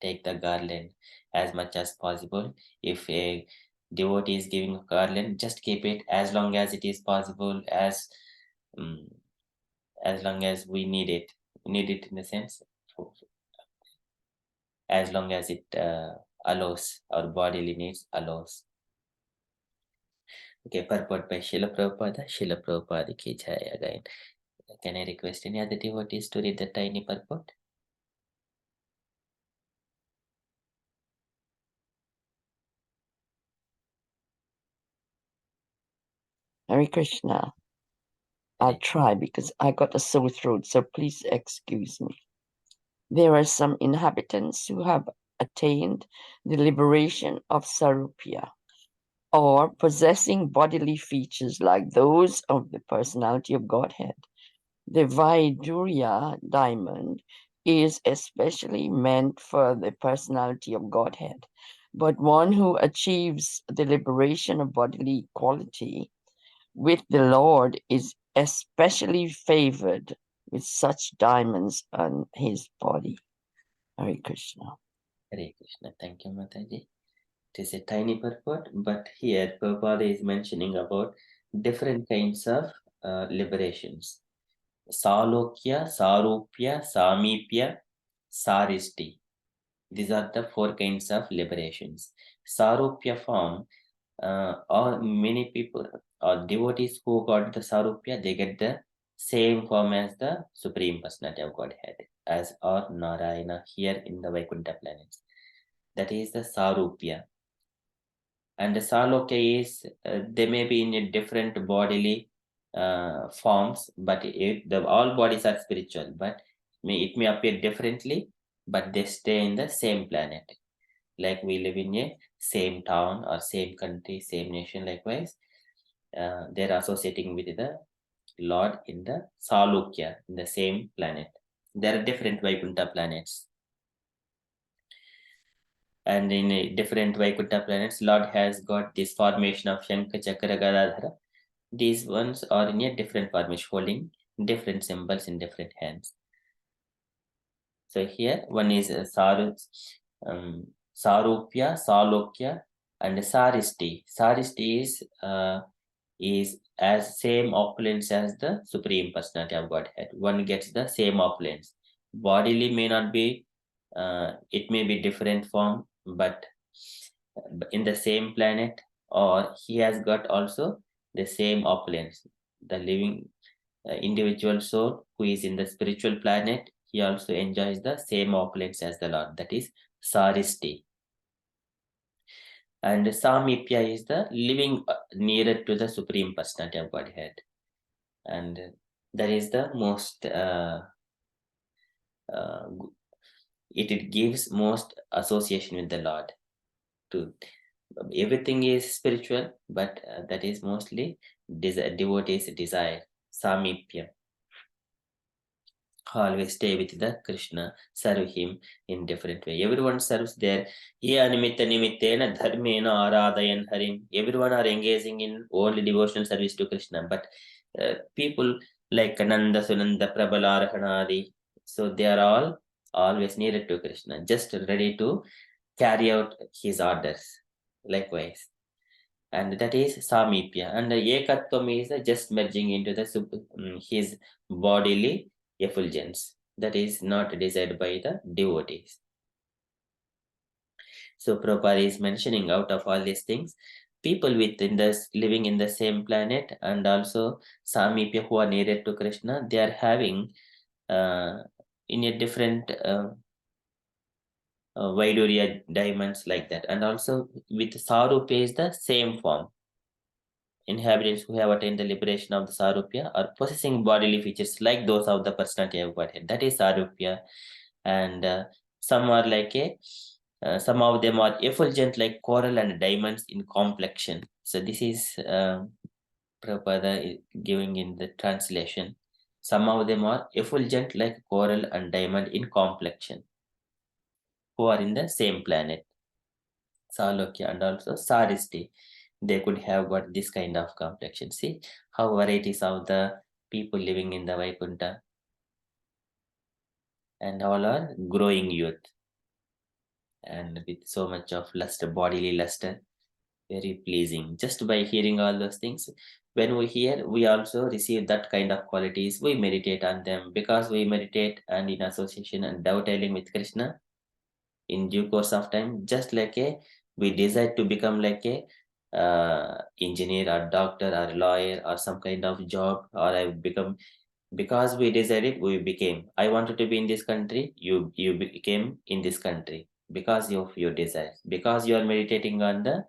take the garland as much as possible. If a devotee is giving a garland, just keep it as long as it is possible, um, as long as we need it. We need it in the sense, as long as it allows, our bodily needs allows. Okay, purport by Srila Prabhupada. Srila Prabhupada ki jai again. Can I request any other devotees to read the tiny purport? Hare Krishna. I'll try because I got a sore throat, so please excuse me. There are some inhabitants who have attained the liberation of Sarupya, or possessing bodily features like those of the personality of Godhead. The Vaidurya diamond is especially meant for the personality of Godhead, but one who achieves the liberation of bodily quality with the Lord is especially favored with such diamonds on his body. Hare Krishna. Hare Krishna. Thank you, Mataji. It is a tiny purport, but here Prabhupada is mentioning about different kinds of liberations. Salokya, Sarupya, Samipya, Saristi. These are the 4 kinds of liberations. Sarupya form, or many people or devotees who got the Sarupya, they get the same form as the Supreme Personality of Godhead, as or Narayana here in the Vaikuntha planets. That is the Sarupya. And the Salokya is, they may be in a different bodily forms, but all bodies are spiritual, but it may appear differently, but they stay in the same planet. Like we live in a same town or same country, same nation, likewise. They're associating with the Lord in the Salukya, in the same planet. There are different Vaikuntha planets. And in a different Vaikuntha planets, Lord has got this formation of Shankha, Chakra, Gadadhara. These ones are in a different formation, holding different symbols in different hands. So here one is Sarupya, Salokya, and Saristi. Saristi is as same opulence as the Supreme Personality of Godhead. One gets the same opulence. Bodily may not be, it may be different form, but in the same planet, or he has got also the same opulence. The living individual soul who is in the spiritual planet, he also enjoys the same opulence as the Lord. That is Saristi. And Samipya is the living nearer to the Supreme Personality of Godhead. And that is the most, it gives most association with the Lord. To everything is spiritual, but that is mostly devotees' desire, Samipya. Always stay with the Krishna, serve him in different way. Everyone serves there. Ye animitta nimittena dharmena aradayan harim. Everyone are engaging in only devotional service to Krishna. But people like Nanda, Sunanda, Prabala, Arhanadi, so they are all always needed to Krishna, just ready to carry out his orders. Likewise. And that is Samipya. And Ekatvam is just merging into the his bodily effulgence. That is not desired by the devotees. So Prabhupada is mentioning out of all these things, people within this living in the same planet and also Samipya who are nearer to Krishna, they are having in a different Vaidurya diamonds like that. And also with Sarupya is the same form. Inhabitants who have attained the liberation of the Sarupya are possessing bodily features like those of the personality of Godhead. That is Sarupya. And some are like some of them are effulgent like coral and diamonds in complexion. So this is Prabhupada giving in the translation. Some of them are effulgent like coral and diamond in complexion, who are in the same planet, Salokya and also Saristi. They could have got this kind of complexion. See how varieties of the people living in the Vaikuntha, and all are growing youth and with so much of luster, bodily luster, very pleasing. Just by hearing all those things, when we hear, we also receive that kind of qualities. We meditate on them because we meditate and in association and dovetailing with Krishna in due course of time, just like we desire to become like a engineer or doctor or lawyer or some kind of job, or I become, because we decided we became. I wanted to be in this country, you became in this country because of your desires, because you are meditating on the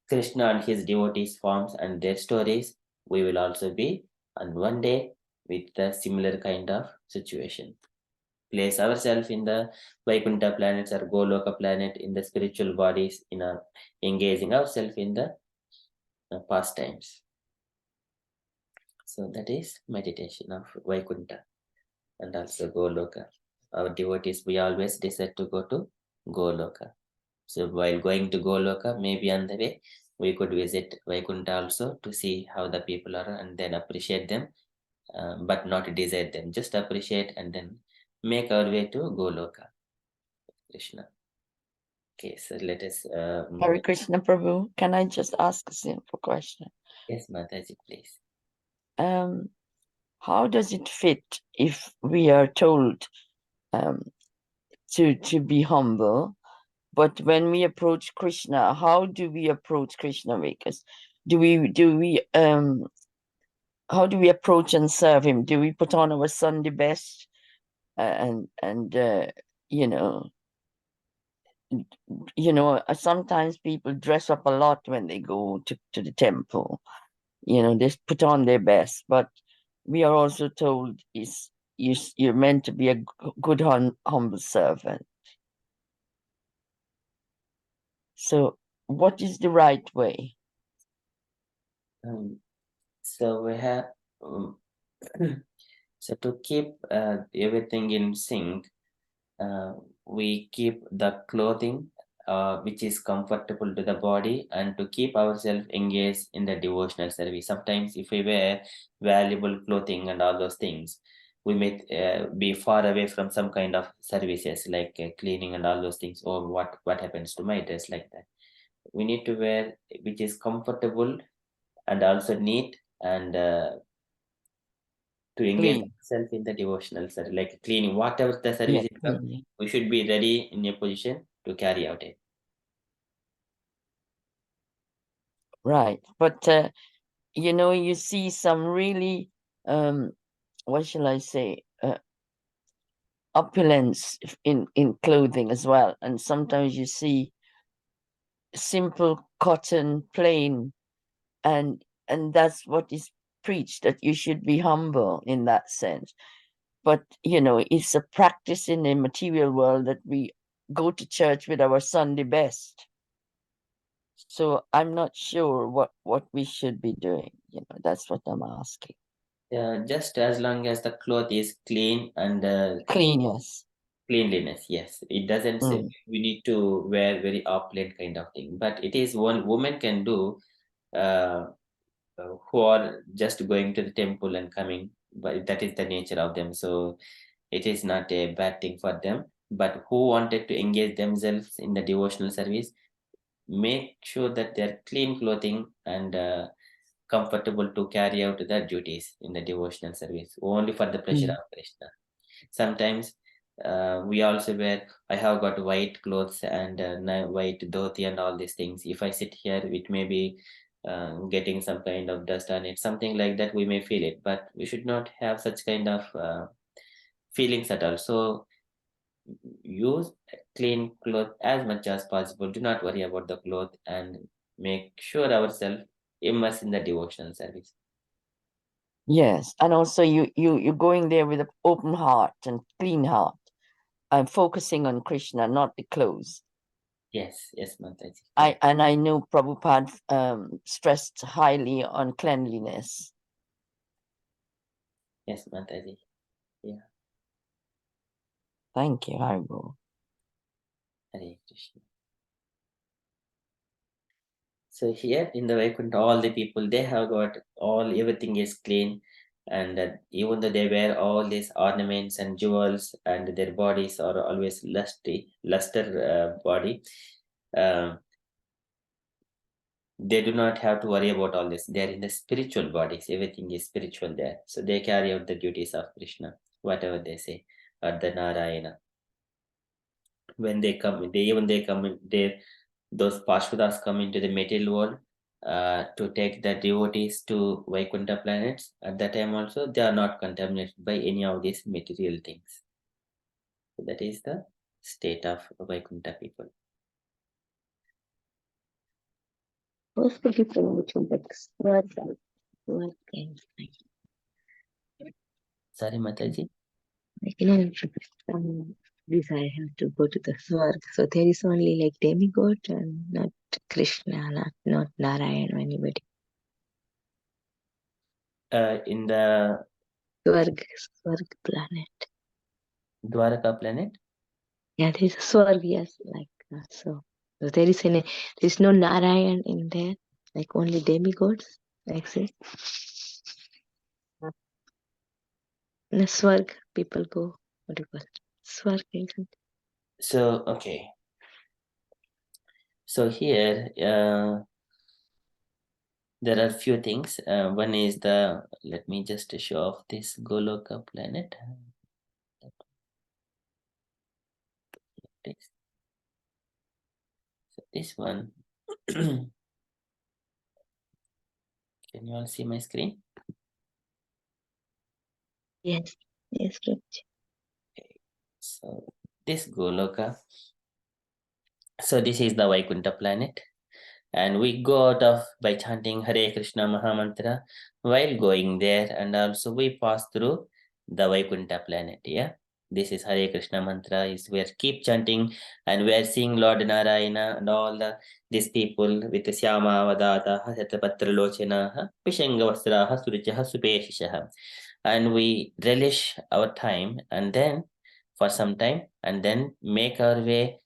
Krishna and his devotees forms and their stories. We will also be, and one day with the similar kind of situation, place ourselves in the Vaikuntha planets or Goloka planet in the spiritual bodies, in engaging ourselves in the pastimes. So that is meditation of Vaikuntha and also Goloka. Our devotees, we always decide to go to Goloka. So while going to Goloka, maybe on the way, we could visit Vaikuntha also to see how the people are and then appreciate them, but not desire them. Just appreciate and then make our way to Goloka. Krishna. Okay, so let us Hare move. Krishna Prabhu, can I just ask a simple question? Yes, Mataji, please. How does it fit if we are told to be humble, but when we approach Krishna, how do we approach Krishna? Because how do we approach and serve him? Do we put on our Sunday best and sometimes people dress up a lot when they go to the temple. They put on their best, but we are also told you're meant to be a good humble servant. So what is the right way? So we have so to keep everything in sync, we keep the clothing which is comfortable to the body, and to keep ourselves engaged in the devotional service. Sometimes if we wear valuable clothing and all those things, we may be far away from some kind of services like cleaning and all those things. Or what happens to my dress, like that. We need to wear which is comfortable and also neat, and to engage Clean. ourselves in the devotional service, like cleaning, whatever the service Yeah, it comes, clean. we should be ready in a position to carry out it. Right. But you know, you see some really what shall I say, opulence in clothing as well. And sometimes you see simple cotton, plain, and that's what is preached, that you should be humble in that sense. But you know, it's a practice in the material world that we go to church with our Sunday best. So I'm not sure what we should be doing. You know, that's what I'm asking. Just as long as the cloth is clean and Clean, yes. cleanliness, yes. It doesn't say we need to wear very opulent kind of thing, but it is one woman can do, uh, who are just going to the temple and coming, but that is the nature of them. So it is not a bad thing for them. But who wanted to engage themselves in the devotional service, make sure that they're clean clothing and comfortable to carry out their duties in the devotional service, only for the pleasure of Krishna. Sometimes we also wear, I have got white clothes and white dhoti and all these things. If I sit here, it may be getting some kind of dust on it, something like that, we may feel it, but we should not have such kind of feelings at all. So use clean cloth as much as possible. Do not worry about the cloth, and make sure ourselves immerse in the devotional service. Yes, and also you're going there with an open heart and clean heart, and focusing on Krishna, not the clothes. Yes, yes, Mataji. I know Prabhupada stressed highly on cleanliness. Yes, Mataji. Yeah. Thank you, Haribo. Hare Krishna. So here in the Vaikuntha, all the people, they have got everything is clean, and even though they wear all these ornaments and jewels, and their bodies are always luster body, um, they do not have to worry about all this. They are in the spiritual bodies. Everything is spiritual there. So they carry out the duties of Krishna, whatever they say, or the Narayana. When they come, they come in, those Parshvadas come into the material world to take the devotees to Vaikuntha planets. At that time also, they are not contaminated by any of these material things. So that is the state of Vaikuntha people. Most people which will like sweat and Sorry, Mataji. like some desire have to go to the Swarg. So there is only like demigod and not Krishna, not Narayana or anybody. In the Swarg planet. Dwaraka planet. Yeah, there is a Swarg, yes, like so. So there is no Narayan in there, like only demigods, like say. In the Swarg, people go. What do you call it? Swarg, isn't it? So okay. So here there are few things. One is let me just show off this Goloka planet. So this one. Can you all see my screen? Yes, yes, Prabhuji. Okay. So this Goloka. So this is the Vaikuntha planet. And we go out of by chanting Hare Krishna Mahamantra while going there, and also we pass through the Vaikuntha planet. Yeah, this is Hare Krishna mantra. Is we are keep chanting, and we are seeing Lord Narayana and all these people with Syama Vadata Hasatapatra Lochana Pishanga Vasraha Surichaha Supeshishaha, and we relish our time, and then for some time and then make our way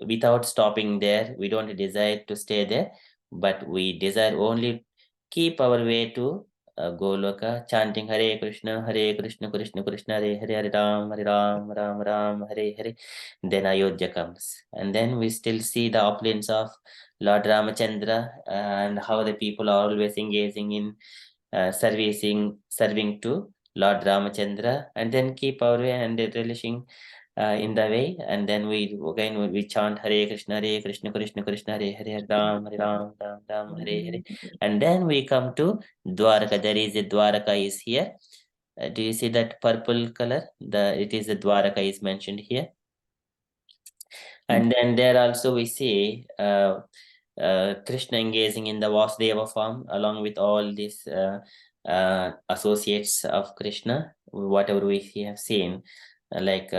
without stopping there. We don't desire to stay there, but we desire only keep our way to Goloka, chanting Hare Krishna, Krishna Krishna, Hare Hare, Hare Ram, Ram Ram, Hare Hare. Then Ayodhya comes, and then we still see the opulence of Lord Ramachandra and how the people are always engaging in serving to Lord Ramachandra, and then keep our way and relishing in the way, and then we chant Hare Krishna, Krishna Krishna, Hare Hare, Ram Ram, Hare Hare, and then we come to Dwaraka. There is a Dwaraka is here. Do you see that purple color? It is the Dwaraka is mentioned here, and then there also we see Krishna engaging in the Vasudeva form along with all these associates of Krishna, whatever we have seen, like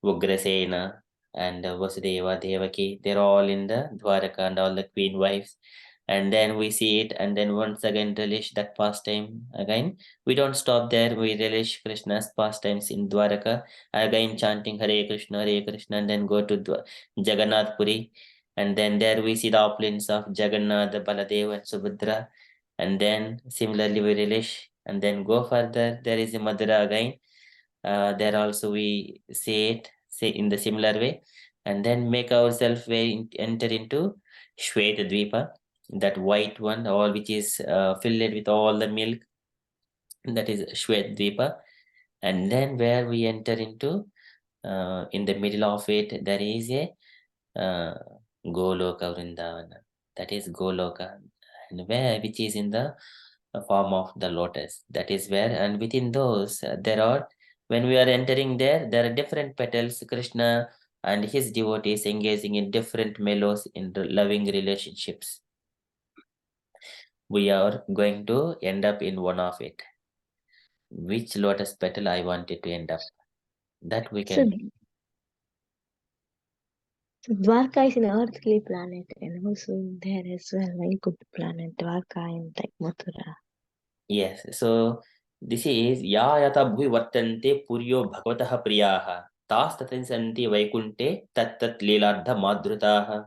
Ugrasena and Vasudeva, Devaki, they're all in the Dwaraka and all the queen wives. And then we see it, and then once again relish that pastime again. We don't stop there, we relish Krishna's pastimes in Dwaraka, again chanting Hare Krishna, and then go to Jagannath Puri. And then there we see the opulence of Jagannath, Baladev, and Subhadra. And then similarly we relish, and then go further. There is a Madura again. There also we say in the similar way, and then make ourselves enter into Shweta Dvipa, that white one, all which is filled with all the milk. That is Shweta Dvipa. And then where we enter into in the middle of it, there is a Goloka Vrindavana. That is Goloka, and which is in the form of the lotus. That is where, and within those there are, when we are entering there are different petals. Krishna and his devotees engaging in different mellows in the loving relationships. We are going to end up in one of it. Which lotus petal I wanted to end up? That we can. So Dwarka is an earthly planet, and also there as well, very good planet, Dwarka and like Mathura. Yes, so this is ya yata bhuvi vartante puryo bhagavataha priyaha tastatin santi vaikunte tattat leelardha madhrutaha.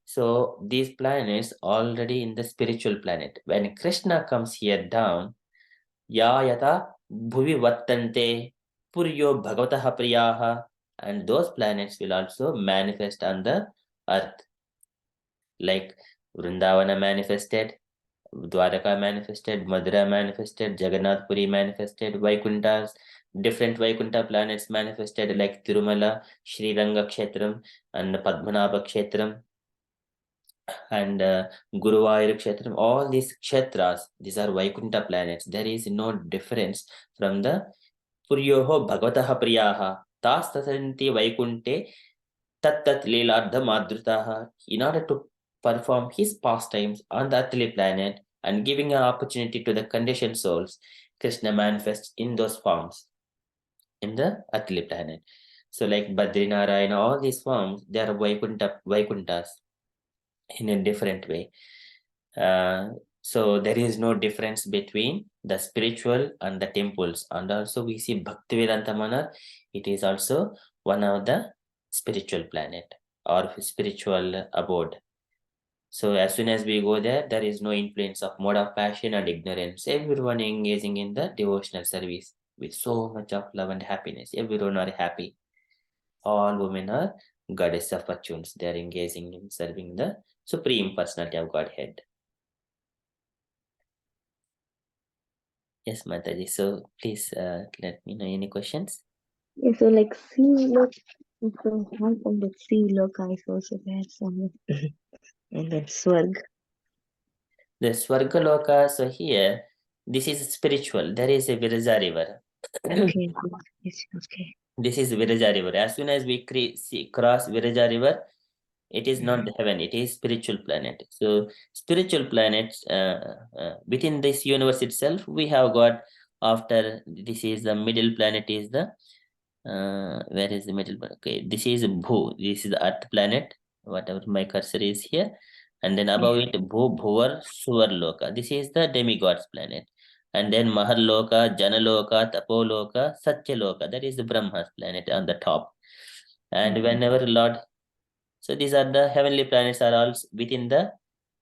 So these planets already in the spiritual planet. When Krishna comes here down, ya yata bhuvi vartante puryo bhagavataha priyaha, and those planets will also manifest on the earth. Like Vrindavana manifested, Dwaraka manifested, Madura manifested, Jagannath Puri manifested, Vaikunthas, different Vaikuntha planets manifested like Tirumala, Sri Ranga Kshetram, and Padmanabha Kshetram, and Guruvayur Kshetram. All these Kshetras, these are Vaikuntha planets. There is no difference from the Puryoho Bhagavataha Priyaha, Tastasanti Vaikunte, Tattat Leelardha Madhrutaha. In order to perform his pastimes on the earthly planet and giving an opportunity to the conditioned souls, Krishna manifests in those forms in the earthly planet. So like Badrinarayana, all these forms, they are Vaikunthas in a different way. So there is no difference between the spiritual and the temples. And also we see Bhaktivedanta Mana, it is also one of the spiritual planet or spiritual abode. So as soon as we go there, there is no influence of mode of passion and ignorance. Everyone engaging in the devotional service with so much of love and happiness. Everyone are happy. All women are goddess of fortunes. They are engaging in serving the Supreme Personality of Godhead. Yes, Mataji. So please let me know any questions. Yeah, so like sea look, so how come the sea loka is also there somewhere? And then Swarg. The Swargaloka, so here, this is spiritual. There is a Viraja river. Okay, yes, okay. This is Viraja river. As soon as we cross Viraja river, it is not the heaven, it is spiritual planet. So spiritual planets, within this universe itself, we have got, after this is the middle planet is the, where is the middle planet? Okay, this is Bhu, this is the earth planet, whatever my cursor is here. And then above it, Bhu, Bhuvar, Suvar Loka. This is the demigod's planet. and then Mahalloka, Janaloka, Tapoloka, Satyaloka. That is the Brahma's planet on the top. And whenever Lord, so these are the heavenly planets are all within the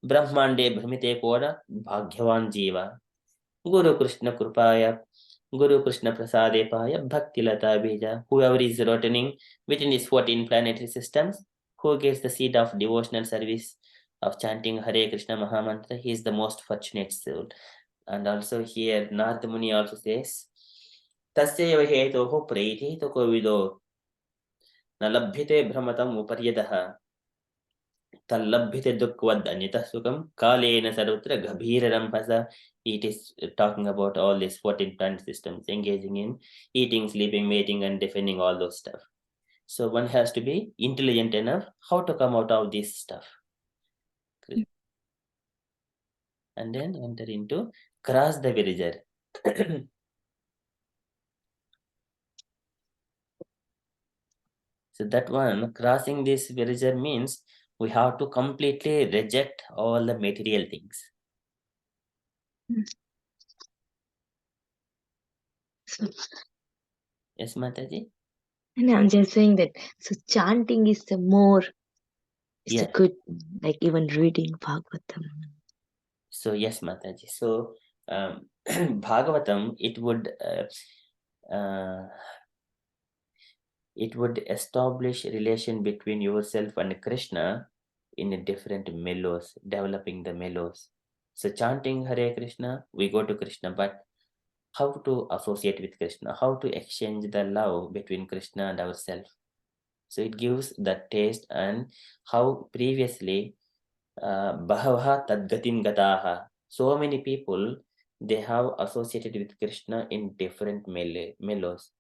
Brahmande Brahmite Kona Bhagyavan Jiva. Guru Krishna Krupaya, Guru Krishna Prasadepaya, Bhakti Lata Bija. Whoever is returning within these 14 planetary systems, who gets the seed of devotional service of chanting Hare Krishna Mahamantra, he is the most fortunate soul. And also here, Narada Muni also says, Tasya Hetoho Preithito Kovido Nalabhite Brahmatam Uparyadaha Tallabhite Dukvad Anita Sukam Kalena Sarutra Gabhira Rampasa. It is talking about all these 14 planet systems, engaging in eating, sleeping, mating, and defending all those stuff. So one has to be intelligent enough how to come out of this stuff. And then enter into cross the villager. So that one, crossing this villager means we have to completely reject all the material things. So, Yes, Mataji? and I'm just saying that so chanting is the more it's Yeah. a good, like even reading Bhagavatam. So yes, Mataji. So Bhagavatam, it would establish relation between yourself and Krishna in a different mellows, developing the mellows. So chanting Hare Krishna, we go to Krishna, but how to associate with Krishna, how to exchange the love between Krishna and ourselves. So it gives the taste and how previously Bahavaha Tadgatim Gataha. So many people they have associated with Krishna in different mellows.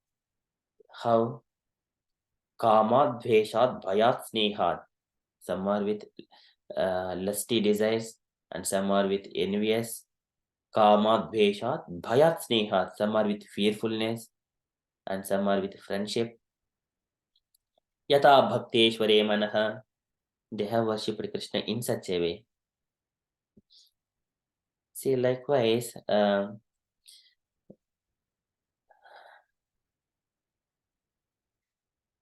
How Kamad Dveshad Bhayat Snehat. Some are with lusty desires and some are with envious. Kamad Dveshat Bhayat Snehat. Some are with fearfulness and some are with friendship. Yata Bhakteshware Manaha. They have worshipped Krishna in such a way. See, likewise,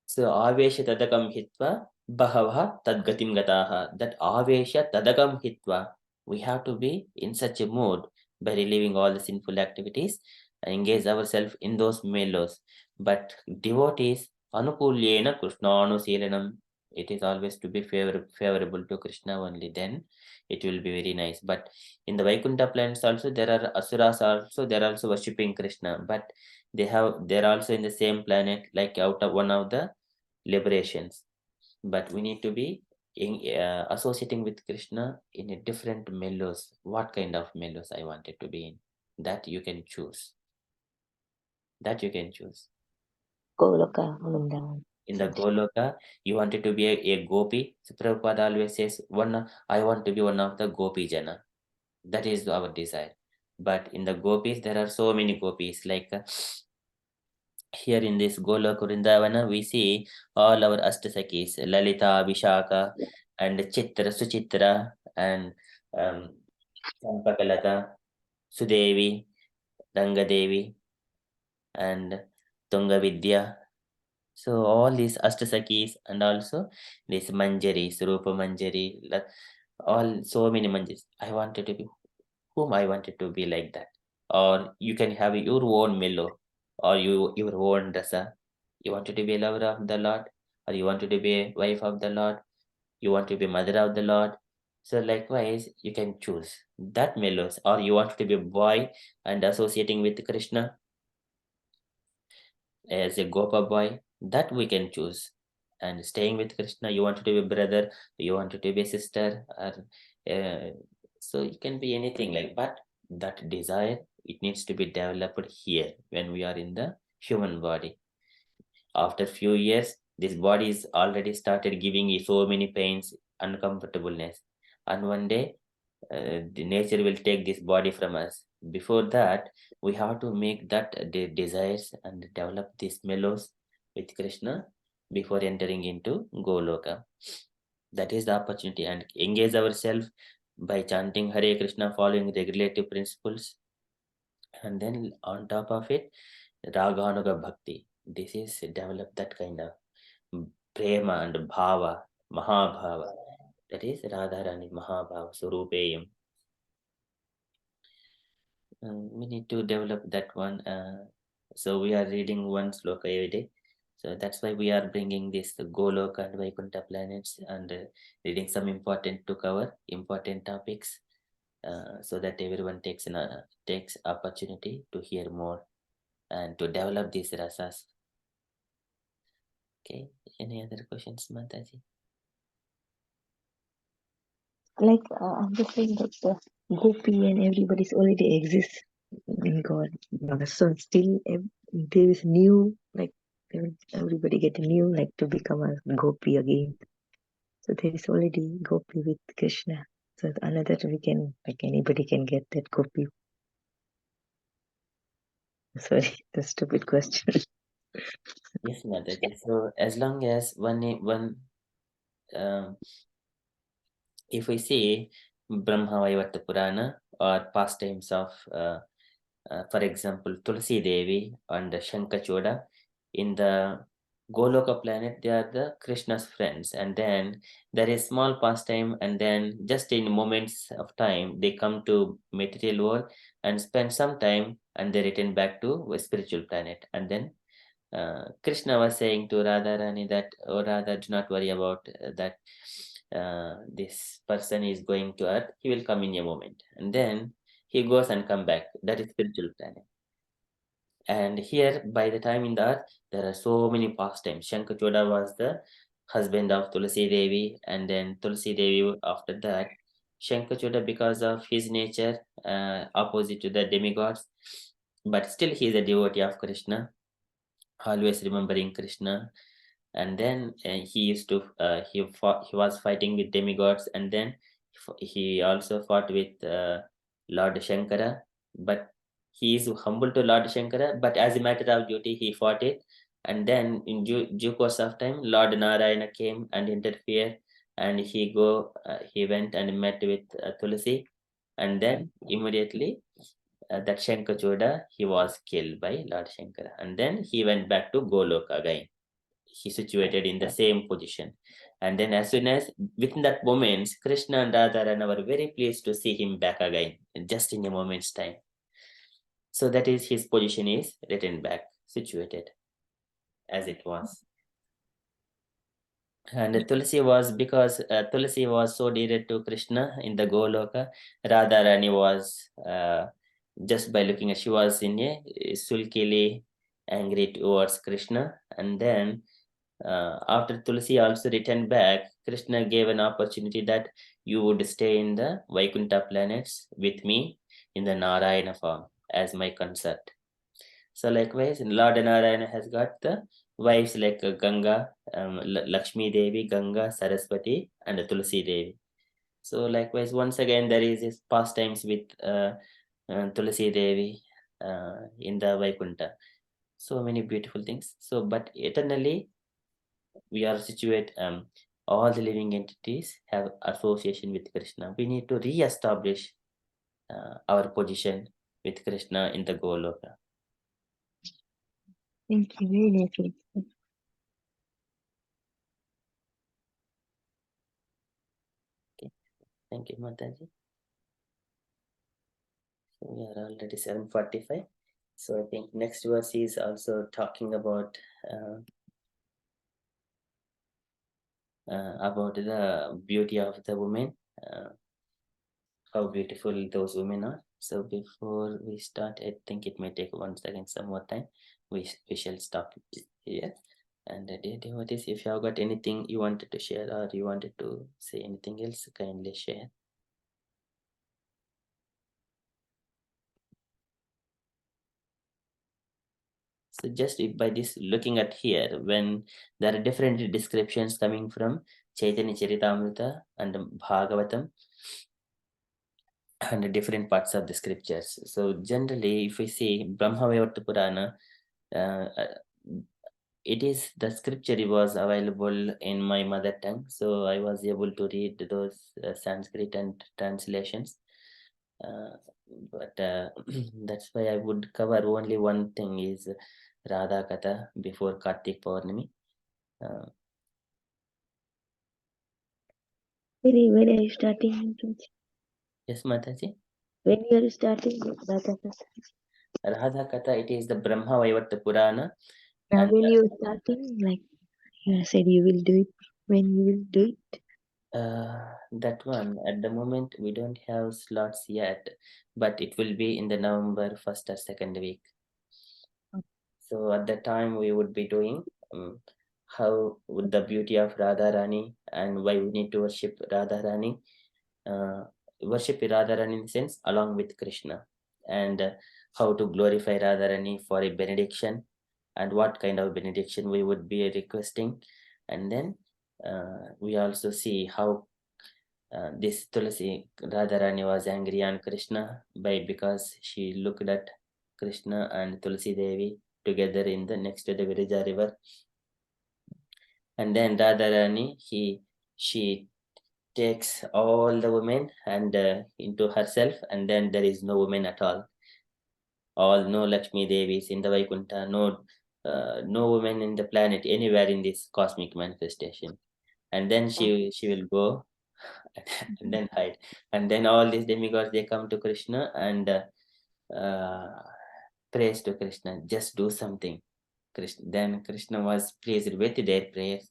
so Avesha Tadakam Hitva Bahava Tadgatim Gataha. That Avesha Tadakam Hitva. We have to be in such a mood by relieving all the sinful activities and engage ourselves in those mellows. But devotees Anukulyena Krishnanu Selanam. It is always to be favorable to Krishna only, then it will be very nice. But in the Vaikuntha planets also there are asuras also, they are also worshipping Krishna, but they're also in the same planet, like out of one of the liberations. But we need to be associating with Krishna in a different mellows. What kind of mellows I wanted to be in? That you can choose. That you can choose. Goloka, Vrindavan. In the Goloka, you wanted to be a gopi. So Prabhupada always says, I want to be one of the gopi jana. That is our desire. But in the gopis, there are so many gopis. Like here in this Golok Vrindavana, we see all our Astasakis, Lalita, Vishaka, and Chitra, Suchitra, and Sampakalata, Sudevi, Rangadevi, and Tungavidya. So all these Astasakis and also this Manjari, Surupa Manjari, all so many Manjaris. I wanted to be whom I wanted to be like that. Or you can have your own mellow or your own rasa. You wanted to be a lover of the Lord, or you wanted to be a wife of the Lord, you want to be mother of the Lord. So likewise, you can choose that mellows, or you want to be a boy and associating with Krishna as a Gopa boy, that we can choose. And staying with Krishna, you want to be a brother, you want to be a sister, or so it can be anything like. But that desire, it needs to be developed here when we are in the human body. After few years, this body is already started giving you so many pains, uncomfortableness, and one day the nature will take this body from us. Before that, we have to make that the desires and develop these mellows with Krishna before entering into Goloka. That is the opportunity, and engage ourselves by chanting Hare Krishna, following regulative principles. And then on top of it, Raganuga Bhakti. This is develop that kind of prema and bhava, mahabhava. That is Radharani Mahabhava Surupeyam. We need to develop that one. So we are reading one sloka every day. So that's why we are bringing this Goloka and Vaikuntha planets and reading some important to cover important topics, so that everyone takes opportunity to hear more and to develop these rasas. Okay. Any other questions, Mataji? Like I'm just saying that the Gopi and everybody's already exists in God. So still there is new, like everybody get new, like to become a Gopi again. So there is already Gopi with Krishna. So another we can, like anybody can get that Gopi. Sorry, the stupid question. Yes, Mataji. So as long as um, if we see Brahma Vaivarta Purana or pastimes of, for example, Tulsi Devi and Shankachoda, in the Goloka planet, they are the Krishna's friends. And then there is small pastime, and then just in moments of time, they come to material world and spend some time, and they return back to a spiritual planet. And then Krishna was saying to Radharani that, oh Radha, do not worry about that. This person is going to earth. He will come in a moment, and then he goes and come back. That is spiritual planet. And here, by the time in the earth, there are so many pastimes. Shankachoda was the husband of Tulsi Devi, and then Tulsi Devi after that. Shankachoda, because of his nature, opposite to the demigods, but still he is a devotee of Krishna, always remembering Krishna. And then he used to he was fighting with demigods, and then he also fought with Lord Shankara, but he is humble to Lord Shankara, but as a matter of duty he fought it. And then in due course of time, Lord Narayana came and interfered, and he went and met with Tulsi, and then immediately that Shankachoda, he was killed by Lord Shankara, and then he went back to Golok again. He situated in the same position, and then as soon as within that moment, Krishna and Radharani were very pleased to see him back again, just in a moment's time. So that is his position is written back, situated as it was. And Tulsi was, because Tulsi was so dear to Krishna in the Goloka. Radharani was, just by looking at, she was in a sulkily angry towards Krishna. And then after Tulsi also returned back, Krishna gave an opportunity that you would stay in the Vaikuntha planets with me in the Narayana form as my consort. So likewise, Lord Narayana has got the wives like Ganga, Lakshmi Devi, Ganga, Saraswati, and Tulsi Devi. So likewise, once again, there is this pastimes with Tulsi Devi in the Vaikuntha. So many beautiful things. So, but eternally, we are situated, all the living entities have association with Krishna. We need to re-establish our position with Krishna in the Goloka. Thank you, really appreciate it. Thank you, Mataji. So we are already 7:45. So I think next verse is also talking about the beauty of the women, how beautiful those women are. So before we start, I think it may take 1 second, some more time. We shall stop it here. And dear devotees, if you have got anything you wanted to share or you wanted to say anything else, kindly share. So just by this looking at here, when there are different descriptions coming from Chaitanya Charitamrita and Bhagavatam and different parts of the scriptures. So generally, if we see Brahma Vaivarta Purana, it is the scripture was available in my mother tongue, so I was able to read those Sanskrit and translations. But that's why I would cover only one thing is Radha Katha before Kartik Purnami. When are you starting? Yes, Mataji. When you are starting Radha Katha? Radha Katha, it is the Brahma Vaivarta Purana. Now, And when you are starting, like you said, you will do it. When you will do it? that one, at the moment, we don't have slots yet, but it will be in the November 1st or 2nd week. So at that time, we would be doing how would the beauty of Radha Rani and why we need to worship Radha Rani. Worship Radha Rani in the sense along with Krishna, and how to glorify Radha Rani for a benediction, and what kind of benediction we would be requesting. And then we also see how this Tulasi Radharani was angry on Krishna because she looked at Krishna and Tulsi Devi together in the next to the Virija river. And then Radharani, she takes all the women and into herself, and then there is no woman at all. No Lakshmi Devis in the Vaikuntha, no woman in the planet anywhere in this cosmic manifestation. And then she will go and then hide. And then all these demigods, they come to Krishna and praise to Krishna, just do something. Then Krishna was pleased with their prayers,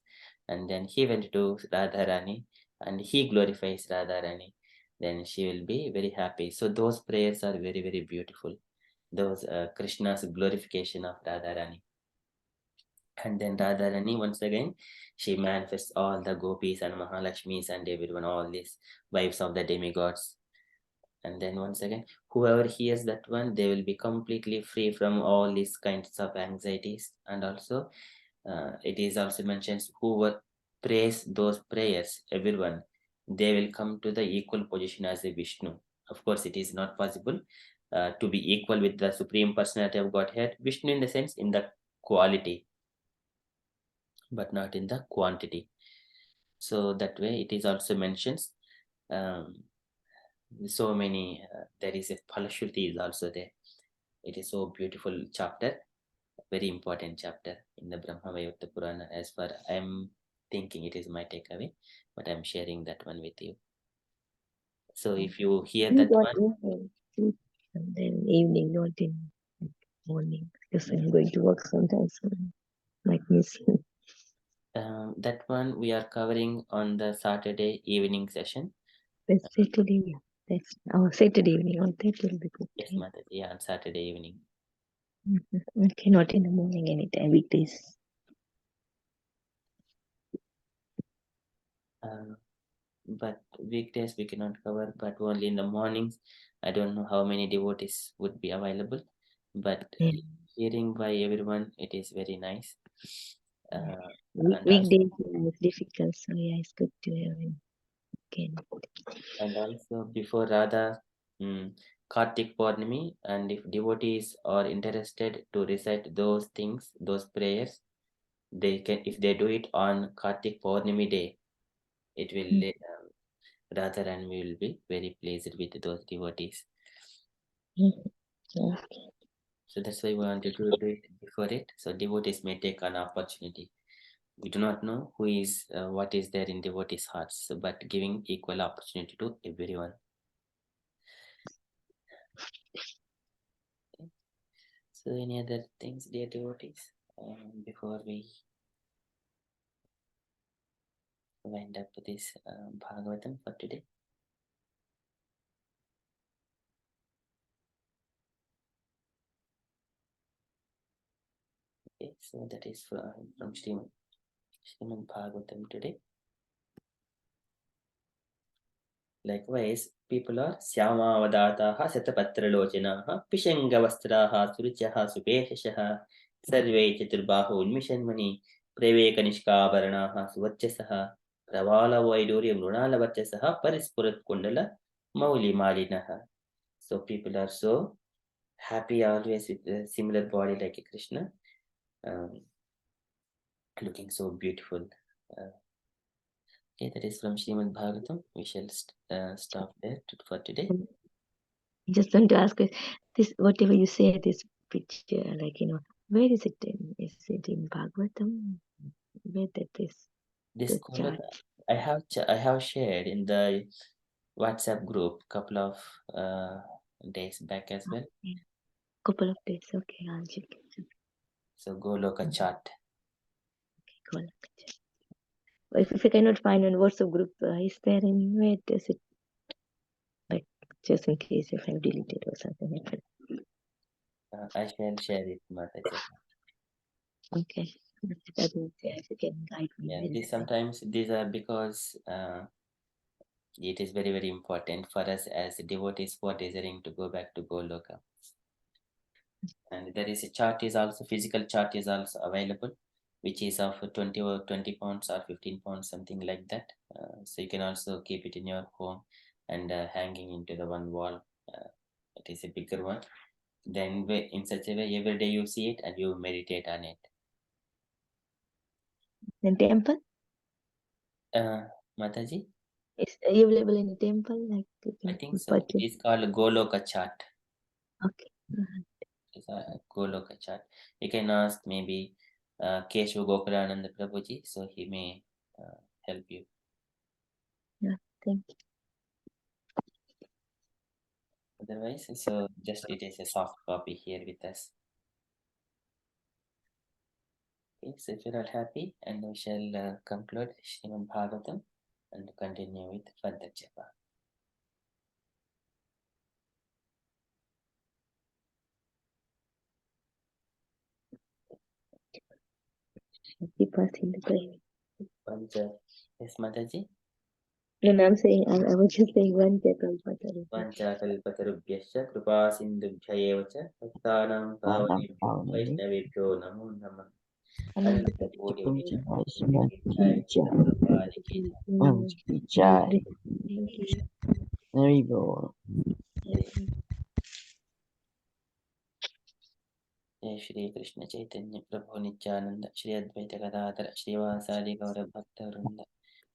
and then he went to Radharani and he glorifies Radharani. Then she will be very happy. So those prayers are very, very beautiful. Those Krishna's glorification of Radharani. And then Radharani, once again, she manifests all the gopis and Mahalakshmis and everyone, all these wives of the demigods. And then once again, whoever hears that one, they will be completely free from all these kinds of anxieties. And also, it is also mentioned whoever prays those prayers, everyone, they will come to the equal position as a Vishnu. Of course, it is not possible to be equal with the Supreme Personality of Godhead. Vishnu in the sense, in the quality, but not in the quantity. So that way it is also mentions so many, there is a Palashruti is also there. It is so beautiful chapter, very important chapter in the Brahma Vaivarta Purana. As far I'm thinking, it is my takeaway, but I'm sharing that one with you. So if you hear that one, And then evening, not in morning, because I'm going to work sometimes. So I might miss you. that one we are covering on the Saturday evening session. That's Saturday, yeah. That's our Saturday evening. On that will be good. Yes, Mataji, yeah, on Saturday evening. Okay, not in the morning, anytime, weekdays. But weekdays we cannot cover, but only in the mornings. I don't know how many devotees would be available, but hearing by everyone, it is very nice. Weekdays is difficult, so yeah, it's good to have him. Okay. And also before Radha Kartik Purnami, and if devotees are interested to recite those things, those prayers, they can, if they do it on Kartik Purnami day, it will Radha and we will be very pleased with those devotees. Okay. So that's why we wanted to do it before it. So devotees may take an opportunity. We do not know who is, what is there in devotees' hearts, but giving equal opportunity to everyone. Okay. So any other things, dear devotees, before we wind up this Bhagavatam for today? Okay, so that is from Srimad Bhagavatam today. Likewise, people are Syamavadataha Satapatralochanaha Pishangavastraha Surchaha Supeshashaha Sarve Chaturbaho Ulmishanmani Preveka Nishkabaranaha Suvachasaha Pravala Vaiduri Mrunala Vachasaha Parispurat Kundala Mauli Malinaha. So people are so happy always with a similar body like a Krishna, looking so beautiful. Okay, that is from Srimad Bhagavatam. We shall stop there for today. just want to ask you, this, whatever you say, this picture, like, where is it in? Is it in Bhagavatam? Where that is This the chart? I have shared in the WhatsApp group couple of days back as well. Yeah. Couple of days. Okay, I'll check it. So go look a chart. Okay, cool. If I cannot find on WhatsApp group, is there in where does it, like, just in case if I've deleted or something like that? I shall share it, Mataji. Okay. That means, if you can guide me. Yeah, sometimes these are because it is very, very important for us as devotees who are desiring to go back to Goloka. And there is a chart is also, physical chart is also available, which is of 20 or 20 pounds or 15 pounds, something like that. So you can also keep it in your home and hanging into the one wall. It is a bigger one. Then in such a way, every day you see it and you meditate on it. In temple? Mataji? Is available in a temple? Like, I think so. It is called Goloka chart. Okay. It's a Goloka chart. You can ask maybe Keshu Gokulananda Prabhuji, so he may help you. Yeah, thank you. Otherwise, so just it is a soft copy here with us. Okay, so if you're all happy, and we shall conclude Srimad Bhagavatam and continue with further japa. Keep passing the prayer. Yes, Mataji? No, I'm saying, I was just saying one Kalpataru. Panchakalpatarubhyascha kripa sindhubhya eva cha bhaktanam pavanebhyo vaishnavebhyo namo namah. Thank you. There you go. जय श्री कृष्ण चैतन्य प्रभु नित्यानंद श्री अद्वैत गदाधर श्रीवासादि गौर भक्त वृंद